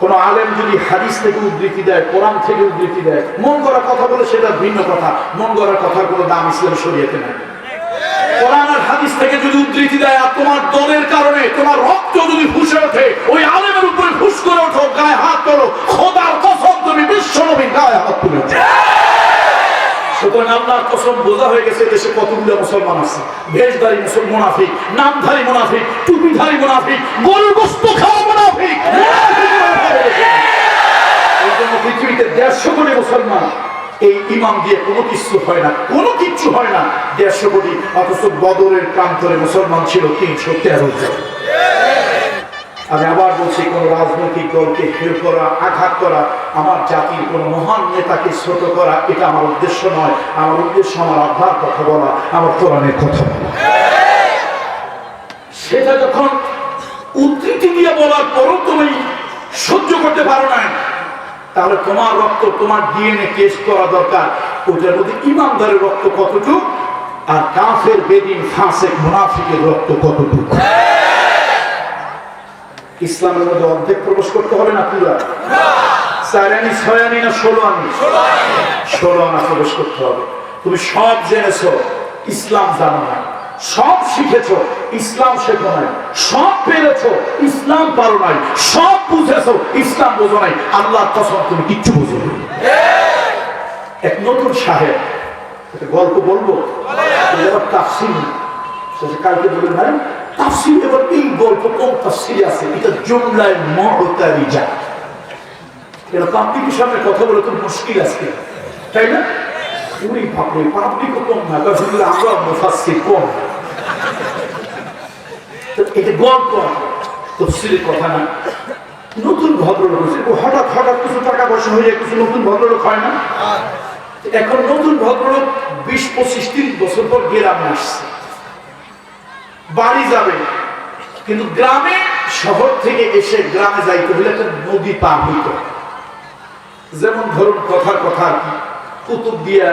কোন আলেম যদি হাদিস থেকে উদ্ধৃতি দেয়, কোরআন থেকে উদ্ধৃতি দেয়, মন গড়া কথা বলে, সেটা ভিন্ন কথা। মন গড়ার কথার কোনো দাম ইসলাম শরীয়তে নাই। কোরআন আর হাদিস থেকে যদি উদ্ধৃতি দেয় আর তোমার দলের কারণে তোমার রক্ত যদি ফুঁসে ওঠে, ওই আলেমের উপরে ফুস করে ওঠো, গায়ে হাত তোলো, খোদার কসম তুমি বিশ্ব নবীর গায়ে হাত তুলে। সুতরাং আল্লাহর কসম বোঝা হয়ে গেছে দেশে কতগুলো মুসলমান আছে। ভেষধারী মুনাফিক, নামধারী মুনাফিক, টুপিধারী মুনাফিক, গরুর গোশত খাওয়া মুনাফিক। এই জন্য পৃথিবীতে 150 কোটি মুসলমান, এই ইমাম দিয়ে কোনো কিছু হয় না, কোনো কিচ্ছু হয় না। 150 কোটি, অথচ বদরের প্রান্তরে মুসলমান ছিল 313 জন। আমি আবার বলছি, কোন রাজনৈতিক দলকে হেয় করা, আঘাত করা, আমার জাতির কোন মহান নেতাকে ছোট করা, এটা আমার উদ্দেশ্য নয়। আমার উদ্দেশ্য আমার আল্লাহর কথা বলা, আমার কোরআনের কথা বলা। সেটা যখন উদ্ধৃতি দিয়ে বলার পরও তুমি সহ্য করতে পারো না, তাহলে তোমার রক্ত, তোমার ডিএনএ টেস্ট করা দরকার। ওটার মধ্যে ইমানদারের রক্ত কতটুকু, আর কাফের, বেদিন, ফাসেক, মুনাফিকের রক্ত কতটুকু। ইসলামের মধ্যে অর্ধেক প্রবেশ করতে হবে না, পুরা 4 আনি, 6 আনি না 16 আনি? 16 আনা প্রবেশ করতে হবে। তুমি সব জেনেছো, ইসলাম জানো না। সব শিখেছো, ইসলাম শেখো নাই। সব পেরেছো, ইসলাম পারো নাই। সব বুঝেছো, ইসলাম বোঝো নাই। আল্লাহর কসম, তুমি কিচ্ছু বুঝো না। এক নতুন সাহেব, একটা গল্প বলবো, তাফসীর কালকে বলে নাই তাফসীর। এবার এই গল্প কোন তাফসীরে আছে? এটা জুমলায়ে মুতারিজা। এটা পাবলিকের সামনে কথা বলে তো মুশকিল আছে, তাই না? উনি ভাবলে পাবলিকও কম না, তাহলে আমরা মুফাসসির কম। তো এটা গল্প, তাফসীরের কথা না। নতুন ভদ্রলোক হয়েছে, হঠাৎ হঠাৎ কিছু টাকা পয়সা হয়ে যায়, কিছু নতুন ভদ্রলোক হয় না। এখন নতুন ভদ্রলোক 20, 25, 30 বছর পর গ্রামে আসছে, বাড়ি যাবে, কিন্তু গ্রামে, শহর থেকে এসে গ্রামে যাইতে হলে একটা নদী পার হইতে। যেমন ধরুন, কথার কথা আর কি, কুতুবদিয়া,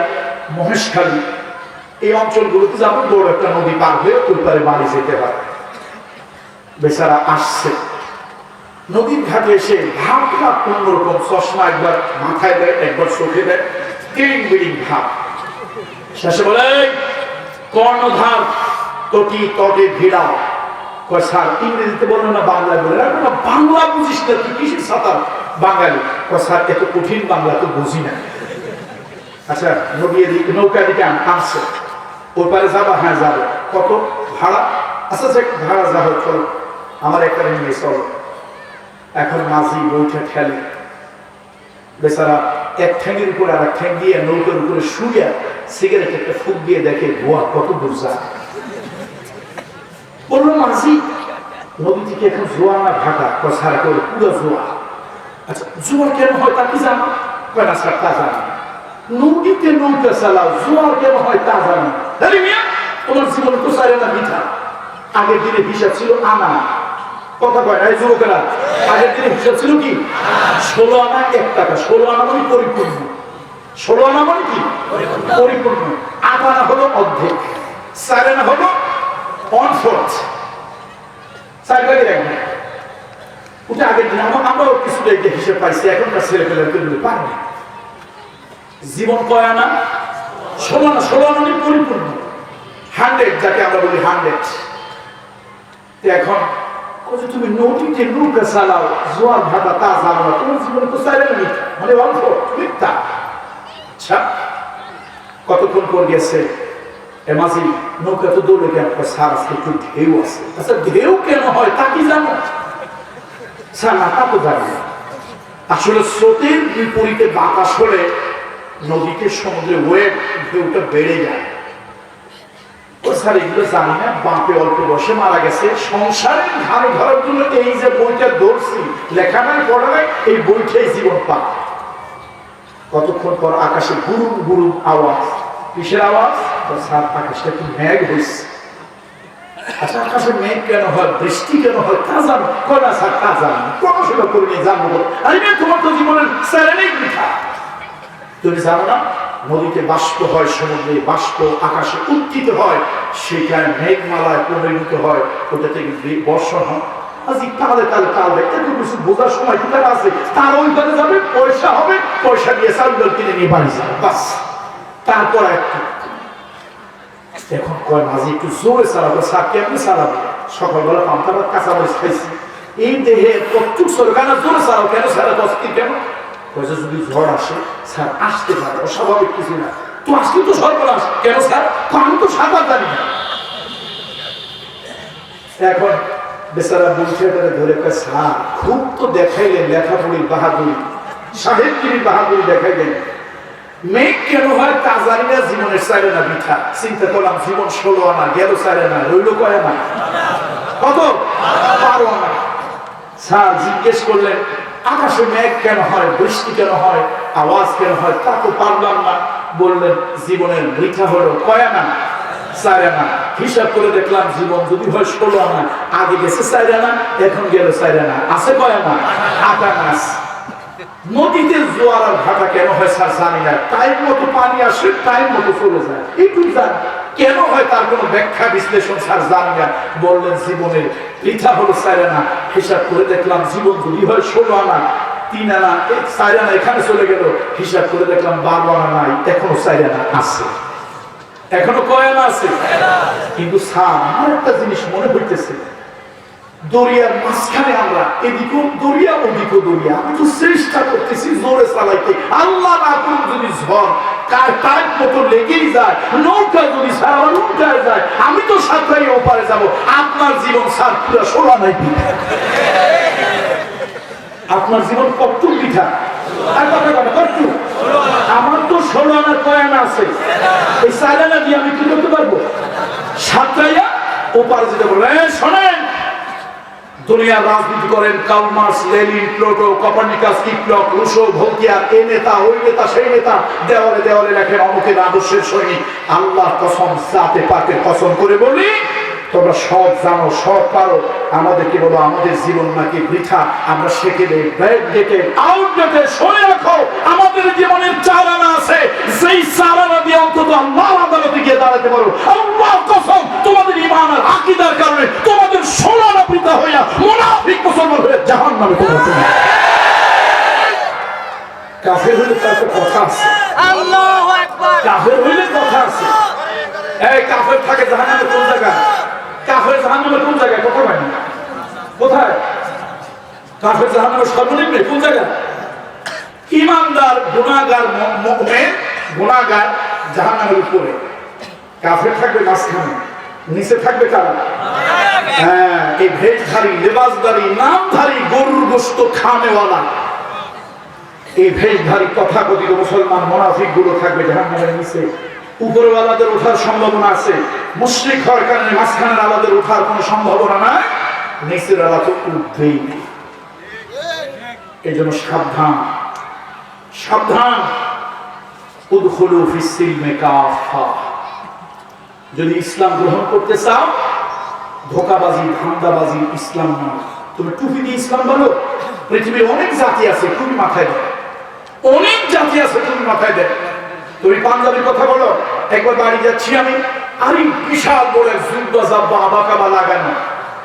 মহেশখালী, এই অঞ্চলগুলোতে যাবো, বড় একটা নদী পার হয়ে ওই পারে বাড়ি যেতে হয়। বেচারা আসছে, নদীর ঘাটে এসে ভাবটা অন্যরকম। চশমা একবার মাথায় দেয়, একবার চোখে দেয়, কেরিং বিড়িং ভাব। শেষে বলে, কর্ণধার তটি তটে ভিড়াও। কয় স্যার, ইংরেজিতে বললো না, বাংলায় বলে? বাংলা বুঝিস না তুই, কিসের সাঁতার বাঙালি? কয় স্যার, এত কঠিন বাংলা তো বুঝি না। আচ্ছা, নৌকা দিকে আসছে, ওই পারে যাবা? হ্যাঁ যাবো। কত ভাড়া? আচ্ছা ভাড়া যাবো, চলো, আমার একটা নিয়ে চলো। এখন মাঝি বইটা ঠেলে, বেচারা এক ঠ্যাঙের উপরে আর এক ঠ্যাং দিয়ে নৌকার উপরে শুয়ে সিগারেট একটা ফুক দিয়ে দেখে ধোয়া কত দূর যায়। বললো, মাঝি, নদী থেকে এখন জোয়ার না ভাটা? সারা করে পুরো জোয়ার। আচ্ছা, জোয়ার কেন হয় তা কি জানো? কয়না স্যার, তা জানো। নদীতে নৌকা চালাও, জোয়ার কেন হয় তা জানো? তোমার জীবন তো চাই না মিঠা। আগের দিনে হিসাব ছিল আনা, কথা কয় না এই যুবকেরা। আগের দিনে হিসাব ছিল কি? 16 আনা 1 টাকা। 16 আনা মানে পরিপূর্ণ। 16 আনা মানে কি? পরিপূর্ণ। 8 আনা হলো অর্ধেক, 4 আনা হলো 1/4, 4 ভাগের 1 ভাগ। ওটা আগের দিনে আমরাও কিছুটা এটা হিসেব পাইছি, এখনকার ছেলে পেলে পারবে। জীবন কয় আনা? 16 আনা। 16 আনা মানে পরিপূর্ণ, 100, যাকে আমরা বলি 100। এখন তুমি নদীতে নৌকা চালাও, জোয়ার ভাটা তা জানো না, তোমার জীবনে তো চাইলে না মিথ্যা, মানে অল্প মিথ্যা। আচ্ছা, কতক্ষণ পর গেছে মাঝি, নৌকা তো দৌড়ে কেন? স্যার, আজকে একটু ঢেউ আছে। আচ্ছা, ঢেউ কেন হয় তা কি জানো? স্যার, না তা তো জানি না। আসলে স্রোতের বিপরীতে বাতাস হলে নদীতে, সমুদ্রে ওয়েভ, ঢেউটা বেড়ে যায়। স্যার, এগুলো জানি না, বাপে অল্প বয়সে মারা গেছে, সংসারের ঘাড়ে ধরার জন্য এই যে বইটা ধরছি, লেখা নাই, পড়া নাই, এই বইটাই জীবন পা। কতক্ষণ পর আকাশে গুরুম গুরুম আওয়াজ। কিসের আওয়াজ? স্যার, আকাশটা একটু মেঘ হয়েছে। আচ্ছা, আকাশে মেঘ কেন হয়, বৃষ্টি কেন হয় তা জানো? কয়না স্যার, তা জানো, পড়াশোনা করে নিয়ে জানবো। আরে তোমার তো জীবনের স্যারেই মিঠা, তুমি জানো না? নদীতে বাষ্প হয়, সমুদ্রে বাষ্প আকাশে উত্থিত হয়, সেখানে মেঘমালায় পরিণত হয়, ওটা থেকে বর্ষণ হয়। আজ তাহলে এত কিছু বোঝার সময় কোথায় আছে? তার ওইখানে যাবে, পয়সা হবে, পয়সা দিয়ে চাউল কিনে নিয়ে বাড়ি যাবে, বাস। তারপর এখন কয়, মাঝে একটু জোরে চালাবো। স্যার, কেমনি চালাবো? সকালবেলা পান্তা ভাত কাঁচা মরিচ খাইছি, এই দেহে প্রত্যুক সরকার জোরে চালাও কেন? স্যার, 10 দিন কেন? যদি ঝড় আসে, স্যার, আসতে পারে, অস্বাভাবিক কিছু না। তো আজকে তো সর্বনাশ কেন স্যার? আমি তো সাঁতার জানি না। এখন বেচারা বুঝিয়ে ধরে স্যার খুব তো দেখাইলেন লেখাপড়ির বাহাদুরি, সাহেবগিরি বাহাদুরি দেখাইলেন, মেঘ কেন হয় তা জানি না, জীবনের চাইলে না মিঠা। চিন্তা করলাম জীবন 16 আনা গেল, চাইলে না রইল কয় আনা, কত 12 আনা। স্যার জিজ্ঞেস করলেন আকাশে মেঘ কেন হয়, বৃষ্টি কেন হয়, আওয়াজ কেন হয়, তা তো পারলাম না। বললেন জীবনের মিঠা হলো কয় আনা, 4 আনা। হিসাব করে দেখলাম জীবন যদি হয় 16 আনা, আগে গেছে 4 আনা, এখন গেল 4 আনা, আছে কয় আনা, 8 আনা। নদীতে জোয়ার আর ভাটা কেন হয় স্যার জানি না, টাইম মতো পানি আসে, টাইম মতো চলে যায়, একটু জানি কেন হয় তার কোনো ব্যাখ্যা বিশ্লেষণ স্যার জানি না। বললেন জীবনের লিখা হলো 4 আনা। হিসাব করে দেখলাম জীবন যদি হয় 16 আনা, 3 আনা 4 আনা এখানে চলে গেল। হিসাব করে দেখলাম 12 আনা নাই, এখনো 4 আনা আছে। এখনো কয় আনা আছে? কিন্তু স্যার আমার একটা জিনিস মনে হইতেছে, দরিয়ার মাঝখানে আমরা এদিকেও দরিয়া ওদিকেও দরিয়া, আমি তো চেষ্টা করতেছি জোরে চালাইতে, আল্লাহ না করুন যদি ঝড় কার মতো লেগেই যায়, নৌকা যদি সারা উল্টায় যায়, আমি তো সাঁতরাই ওপারে যাব। আপনার জীবন স্যার পুরা 16 আনাই পিঠা। আপনার জীবন কতটুক পিঠা? আমার তো 16 আনার কয় আনা আছে, এই 4 আনা দিয়ে আমি কি করতে পারবো? সাঁতরাইয়া ওপারে যেতে বলবো। শোনেন, দুনিয়ার রাজনীতি করেন Karl Marx, Lenin, Pluto, Copernicus, Kepler, Rousseau, Voltaire, এই নেতা ওই নেতা সেই নেতা, দেওয়ালে দেওয়ালে লেখেন অমুকের আদর্শের সৈনিক। আল্লাহর কসম, জাতে পাকের কসম করে বলি, তোমরা সব জানো, সব পারো, আমাদেরকে বলো আমাদের জীবন নাকি বৃথা। আমরা সেকেলে ব্যাগ ডেকে আউট ডেকে সরে রাখো, আমাদের জীবনের 4 আনা আছে, যেই 4 আনা দিয়ে অন্তত আল্লাহর আদালতে গিয়ে দাঁড়াতে পারো। আল্লাহর কসম, তোমাদের ঈমান আর আকীদার কারণে তোমাদের 16 আনা বৃথা হইয়া মুনাফিক মুসলমান হয়ে জাহান্নামে তোমরা চলে যাবে। কাফের হইলে তার কথা আছে, আল্লাহু আকবার, কাফের হইলে কথা আছে। এই কাফের থাকে জাহান্নামে কোন জায়গায়? কাফের জাহান্নামে কোন জায়গায়? কথা বলেন কোথায়? কাফের জাহান্নামের সর্বনিম্নে কোন জায়গায়? ঈমানদার গুনাহগার মুমিন গুনাহগার জাহান্নামের উপরে, কাফের থাকবে মাঝখানে, নিচে থাকবে কারা? হ্যাঁ, এই ভেষধারী, লেবাসধারী, নামধারী, গরুর গোশত খানেওয়ালা, এই ভেষধারী তথাকথিত মুসলমান মুনাফিক গুলো থাকবে জাহান্নামের নিচে। উপরওয়ালাদের ওঠার সম্ভাবনা আছে, মুশরিক হওয়ার কারণে মাঝখানের আলাদের ওঠার কোনো সম্ভাবনা নাই, নিচের আলা তো উঠবেই। এই জন্য সাবধান, সাবধান। উদখুলু ফিস সিলমি কাফা, যদি ইসলাম গ্রহণ করতে চাও, ধোকাবাজি ধান্দাবাজি ইসলাম নয়। তুমি টুপি দিয়ে ইসলাম বলো, পৃথিবীর অনেক জাতি আছে তুমি মাথায় দেয়, অনেক জাতি আছে তুমি মাথায় দেয়। তুমি পাঞ্জাবির কথা বলো, একবার বাড়ি যাচ্ছি আমি, আরে বিশাল বড় জুব্বা জাব্বা আবাকাবা লাগানো,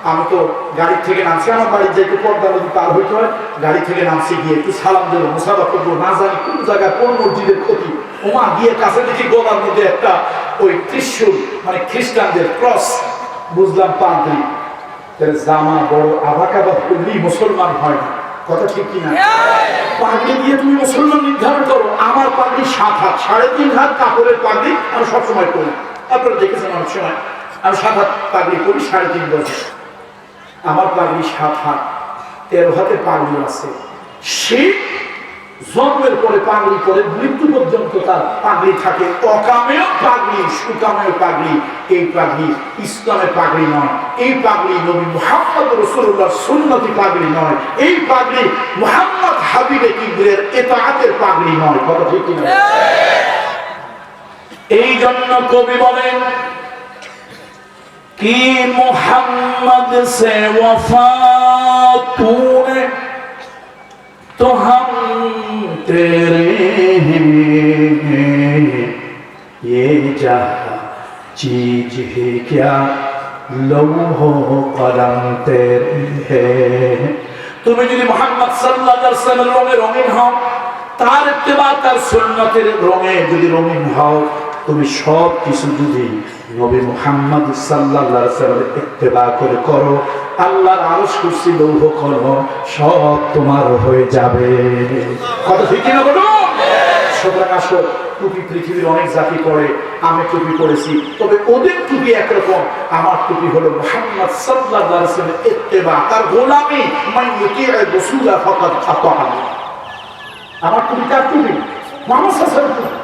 আমি তো গাড়ি থেকে নামছি, আমার বাড়ির যেতে পর্দা নদী পার হইতে হয়, গাড়ি থেকে নামছি, গিয়ে একটু সালাম দেবো, মুসাফা করবো, না জানি কোন জায়গায় কোন মসজিদের ক্ষতি, ওমা গিয়ে কাছে দেখি গলার মধ্যে একটা ওই ত্রিশূল, মানে খ্রিস্টানদের ক্রস, বুঝলাম পাদ্রী। জামা বড় আবাকাবা করলেই মুসলমান হয় না, কথা ঠিক কিনা? পাগড়ি দিয়ে তুমি মুসলমান নির্ধারণ করো। আমার পাগড়ি 7 হাত, 3.5 হাত কাপড়ের পাগড়ি আমি সবসময় করি, আপনারা দেখেছেন অনেক সময় আমি 7 হাত পাগড়ি করি, 3.5 বছর আমার পাগড়ি 7 হাত, 13 হাতে পাগড়ি আছে। সে জন্মের পরে পাগড়ি করে মৃত্যু পর্যন্ত তার পাগড়ি থাকে, অকামেয় পাগড়ি, সুকামেয় পাগড়ি। এই পাগড়ি ইসলামের পাগড়ি নয়, এই পাগড়ি নবী মুহাম্মদ রাসূলুল্লাহর সুন্নতি পাগড়ি নয়, এই পাগড়ি মুহাম্মদ হাবিবে কিবরিয়ার ইতাআতের পাগড়ি নয়, কথা ঠিক কিনা? এই জন্য কবি বলেন কি মুহাম্মদ সে ওয়াফা তূনে तो हम तेरे हैं, ये जहाँ चीज है क्या लौहो कलम तेरे हैं। তুমি যদি মুহাম্মদ সাল্লাল্লাহু আলাইহি ওয়াসাল্লামের রঙে রঙিন হও, তার ইত্তেবা তার সুন্নতের রঙে যদি রঙিন হও, তুমি সব কিছু যদি নবী মুহাম্মদ সাল্লাল্লাহু আলাইহি ওয়াসাল্লামের ইত্তেবা করে করো, আল্লাহর আরশ কুরসি লৌহ কলম সব তোমার হয়ে যাবে, কথা ঠিক কিনা বলুন? সুতরাং আসো, টুপি পৃথিবীর অনেক জাতি পরে, আমি টুপি পরেছি, তবে ওদের টুপি একরকম, আমার টুপি হলো মুহাম্মদ সাল্লাল্লাহু আলাইহি ওয়াসাল্লামের ইত্তেবা, তার গোলামি। মান ইউতি'র রাসূলা ফাকাদ আতা'আনি। আমার টুপি কার টুপি? মুহাম্মদ সাল্লাল্লাহু আলাইহি ওয়াসাল্লাম।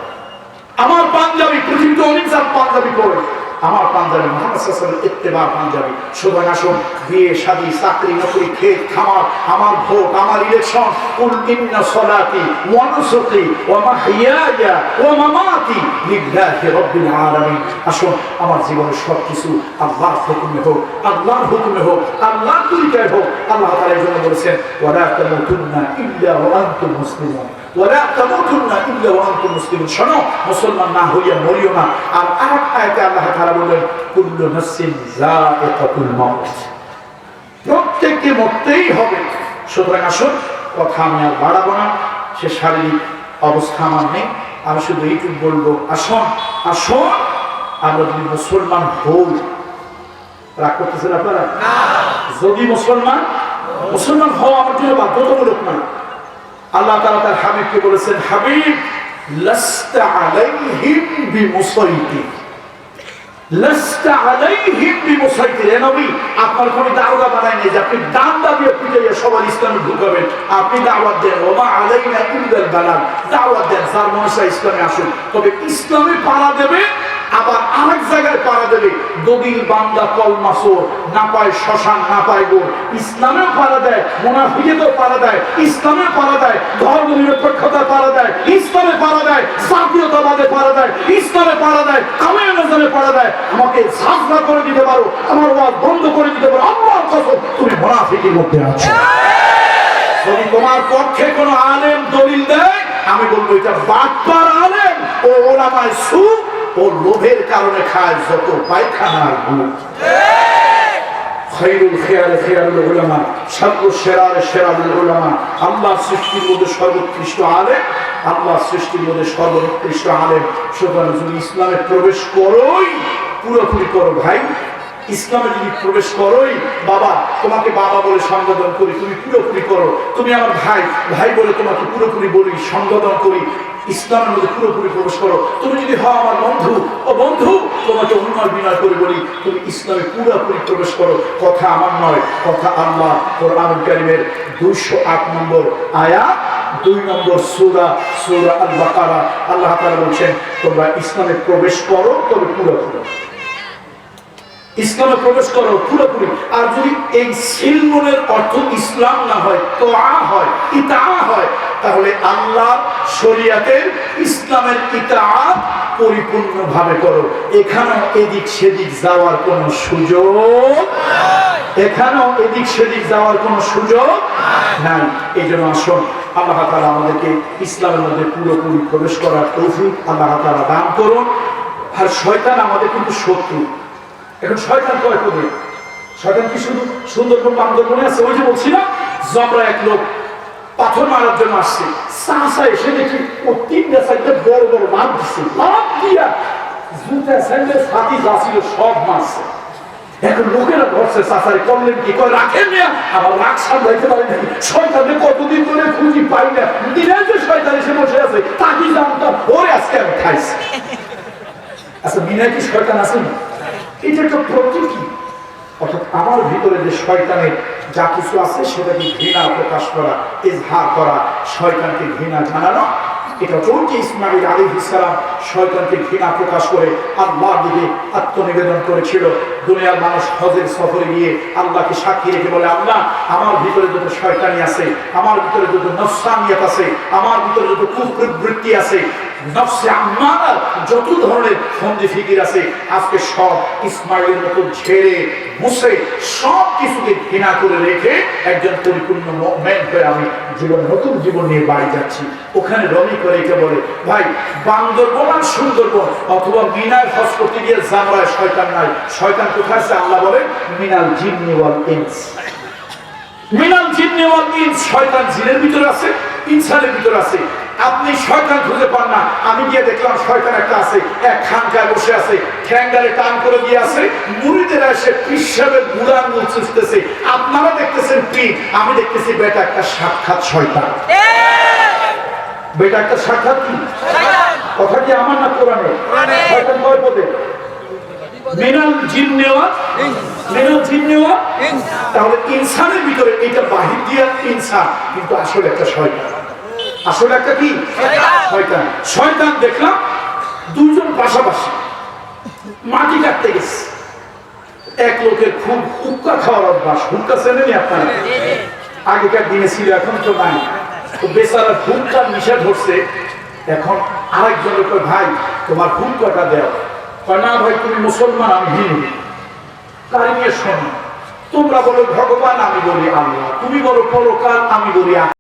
আমার পাঞ্জাবি, পৃথিবীতে অনেক জাত পাঞ্জাবি পরে, আমার পাঞ্জাবি মুহাম্মদ সাল্লাল্লাহু আলাইহি ওয়াসাল্লামের ইত্তেবা পাঞ্জাবি। সুতরাং আসুন, বিয়ে শাদী চাকরি নকরি ক্ষেত খামার, আমার ভোট, আমার ইলেকশন, কুল ইন্না সলাতি ওয়া নুসুকি ওয়া মাহইয়ায়া ওয়া মামাতি লিল্লাহি রাব্বিল আলামিন। আসুন, আমার জীবনের সবকিছু আল্লাহর হুকুমে হোক, আল্লাহর হুকুমে হোক, আল্লাহর তরিকায় হোক। আল্লাহ তাআলা এই জন্য বলেছেন, ওয়ালা তামুতুন্না ইল্লা ওয়া আনতুম মুসলিমুন, ওয়ালা তামুতুন্না ইল্লা ওয়া আনতুম মুসলিমুন। শোনো, মুসলমান না হইয়া মরিও না। আর আরেক আয়াতে আল্লাহ তাআলা বলেন, কুল্লু নাফসিন যায়িকাতুল মাউত, প্রত্যেককে মরতেই হবে। সুতরাং আসুন, কথা আমি আর বাড়াবো না, সে শারীরিক অবস্থা আমার নেই, আমি শুধু এইটুকু বলবো, আসুন আসুন আমরা যদি মুসলমান হই, রাগ করতেছেন আপনারা? যদি মুসলমান হওয়া আমার জন্য বাধ্যতামূলক না। আল্লাহ তাআলা তার হাবিবকে বলেছেন, হাবিব লাস্তা আলাইহিম বিমুসাইতির, লাস্তা আলাইহিম বিমুসাইতির। এ নবী, আপনার কোনো দাওয়া বানাই নেই যে আপনি ডান্ডা দিয়ে পিটাইয়া সবার ইসলামে ঢুকাবেন। আপনি দাওয়াত দেন, ওমা আলাইনা ইল্লাল বালাগ, দাওয়াত দেন, যার মনে চায় ইসলামে আসুন। তবে ইসলামে পাড়া দেবে, আবার আরেক জায়গায় পাড়া দেবে, দলিল বান্দা কলমাসোর না পায়, শ্মশান না পায় গোর। ইসলামেও পাড়া দেয়, মুনাফিকেতেও পাড়া দেয়, ইসলামে পাড়া দেয়, ধর্ম নিরপেক্ষতা পাড়া দেয়, ইসলামে পাড়া দেয়, জাতীয়তাবাদে পাড়া দেয়, ইসলামে পাড়া দেয়, কামিয়ানাজমে পাড়া দেয়। আমাকে সাজদা করে দিতে পারো, আমার ওয়াজ বন্ধ করে দিতে পারো, আল্লাহর কসম তুমি মুনাফিকের মধ্যে আছো। যদি তোমার পক্ষে কোনো আলেম দলিল দেয়, আমি বলবো এটা বাটপার আলেম, ও ওলামায়ে সু, ও লোভের কারণে খায় যত পায়খানার গুড়। খায়রুল খিয়াল খিয়ালুল উলামা, শাররুশ শিরার শিরারুল উলামা। আল্লাহ সৃষ্টির মধ্যে সর্বোৎকৃষ্ট আলেম, আল্লাহ সৃষ্টির মধ্যে সর্বোৎকৃষ্ট আলেম। সুতরাং যদি ইসলামে প্রবেশ করোই, পুরোপুরি করো ভাই। ইসলামে যদি প্রবেশ করোই, বাবা তোমাকে বাবা বলে সম্বোধন করি, তুমি পুরোপুরি করো। তুমি আমার ভাই, ভাই বলে তোমাকে পুরোপুরি বলি, সম্বোধন করি। ইসলামের মধ্যে পুরোপুরি প্রবেশ করো। তুমি যদি হও আমার বন্ধু, ও বন্ধু তোমাকে অনুনয় বিনয় করে বলি, তুমি ইসলামে পুরোপুরি প্রবেশ করো। কথা আমার নয়, কথা আল্লাহ কোরআনুল কারীমের 208 নম্বর আয়াত, 2 নম্বর সূরা, সূরা আল বাকারা। আল্লাহ তাআলা বলেন, তোমরা ইসলামে প্রবেশ করো, তবে পুরোপুরি ইসলামে প্রবেশ করো পুরোপুরি। আর যদি এই সিলমনের অর্থ ইসলাম না হয়, তোয়া হয়, ইতাআ হয়, তাহলে আল্লাহ শরীয়তের ইসলামের ইতাআত পরিপূর্ণভাবে করো। এখানেও এদিক সেদিক যাওয়ার কোনো সুযোগ, এখানেও এদিক সেদিক যাওয়ার কোনো সুযোগ নাই। এই জন্য আসুন, আল্লাহ তাআলা আমাদেরকে ইসলামের মধ্যে পুরোপুরি প্রবেশ করার তৌফিক আল্লাহ তাআলা দান করুন। আর শয়তান আমাদের কিন্তু শত্রু। এখন শয়তান কয় করবে? শয়তান কি শুধু সুন্দরবন বান্দরবনে আছে? ওই যে বলছি না, জবরা এক লোক পাথর মারার জন্য আসছে, চাষা এসে দেখি ও 3টা সাইডে বড় বড় লাভ দিচ্ছে, লাভ দিয়া জুতা স্যান্ডেল ছাতি যা ছিল সব মারছে। এখন লোকেরা ধরছে, চাষারে করলেন কি? কয় রাখেন না, আবার রাগ সামলাইতে পারে নাকি? শয়তানে কতদিন ধরে খুঁজি পাই না, দিনে যে শয়তান এসে বসে আছে তাকে জানতাম, ওরে আজকে আমি খাইছি। আচ্ছা, বিনয় কি শয়তান আছে না? এটা একটা প্রতীকী। অর্থাৎ আমার ভিতরে যে শয়তানের যা কিছু আছে সেটাকে ঘৃণা প্রকাশ করা, ইজহার করা, শয়তানকে ঘৃণা জানানো। এটা চলছে। ইসমাঈল আলাইহিস সালাম শয়তানকে ঘৃণা প্রকাশ করে আল্লাহর দিকে আত্মনিবেদন করেছিল। দুনিয়ার মানুষ হজের সফরে গিয়ে আল্লাহকে সাক্ষী রেখে বলে, আল্লাহ আমার ভিতরে যত শয়তানি আছে, আমার ভিতরে যত নফসানিয়ত আছে, আমার ভিতরে যত কুপ্রবৃত্তি আছে, নফসে আম্মারা যত ধরনের ফন্দি ফিকির আছে, আজকে সব ইসমাঈলের মতো ঝেড়ে মুছে সব কিছুকে ঘৃণা করে রেখে একজন পরিপূর্ণ মুমিন হয়ে আমি নতুন জীবন নিয়ে বাড়ি যাচ্ছি। ওখানে রমি করে একে বলে, ভাই বান্দরবন আর সুন্দরবন অথবা মিনার হজ করতে গিয়ে জামরায় শয়তান নাই। শয়তান কোথায় আছে? আল্লাহ বলে মিনাল জিন্নি ওয়াল ইনস, মিনাল জিন্নি ওয়াল ইনস। শয়তান জিনের ভিতরে আছে, ইনসানের ভিতরে আছে। আপনি শয়তান খুঁজে পান না। আমি গিয়ে দেখলাম শয়তান একটা আছে, এক খানকায় বসে আছে, ঠ্যাঙ্গারে টান করে দিয়ে আছে, মুরিদেরা এসে পিসাবের গুড়া আঙুল চুষতেছে। আপনারা দেখতেছেন পীর, আমি দেখতেছি বেটা একটা সাক্ষাৎ শয়তান। বেটা একটা সাক্ষাৎ কি কথা কি আমার না কোরআনে? শয়তান কয় পদে? মিনাল জিন্নেওয়া মিনাল জিন্নেওয়া। তাহলে ইনসানের ভিতরে এটা বাহির দিয়া ইনসান, কিন্তু আসলে একটা শয়তান। আসলে একটা কি শয়তান। শয়তান দেখলাম দুজন পাশাপাশি মাটি কাটতে গেছে। এক লোকের খুব হুক্কা খাওয়ার অভ্যাস। হুক্কা চেনেনি আপনারা? আগেকার দিনে ছিল, এখন তো নাই। তো বেচারা হুক্কার নিশা ধরছে। এখন আরেকজনের কয় ভাই তোমার হুক্কাটা দেও। না ভাই তুমি মুসলমান, আমি হিন্দু। তাই নিয়ে শোনো, তোমরা বলো ভগবান, আমি বলি আল্লাহ। তুমি বলো পরকাল, আমি বলি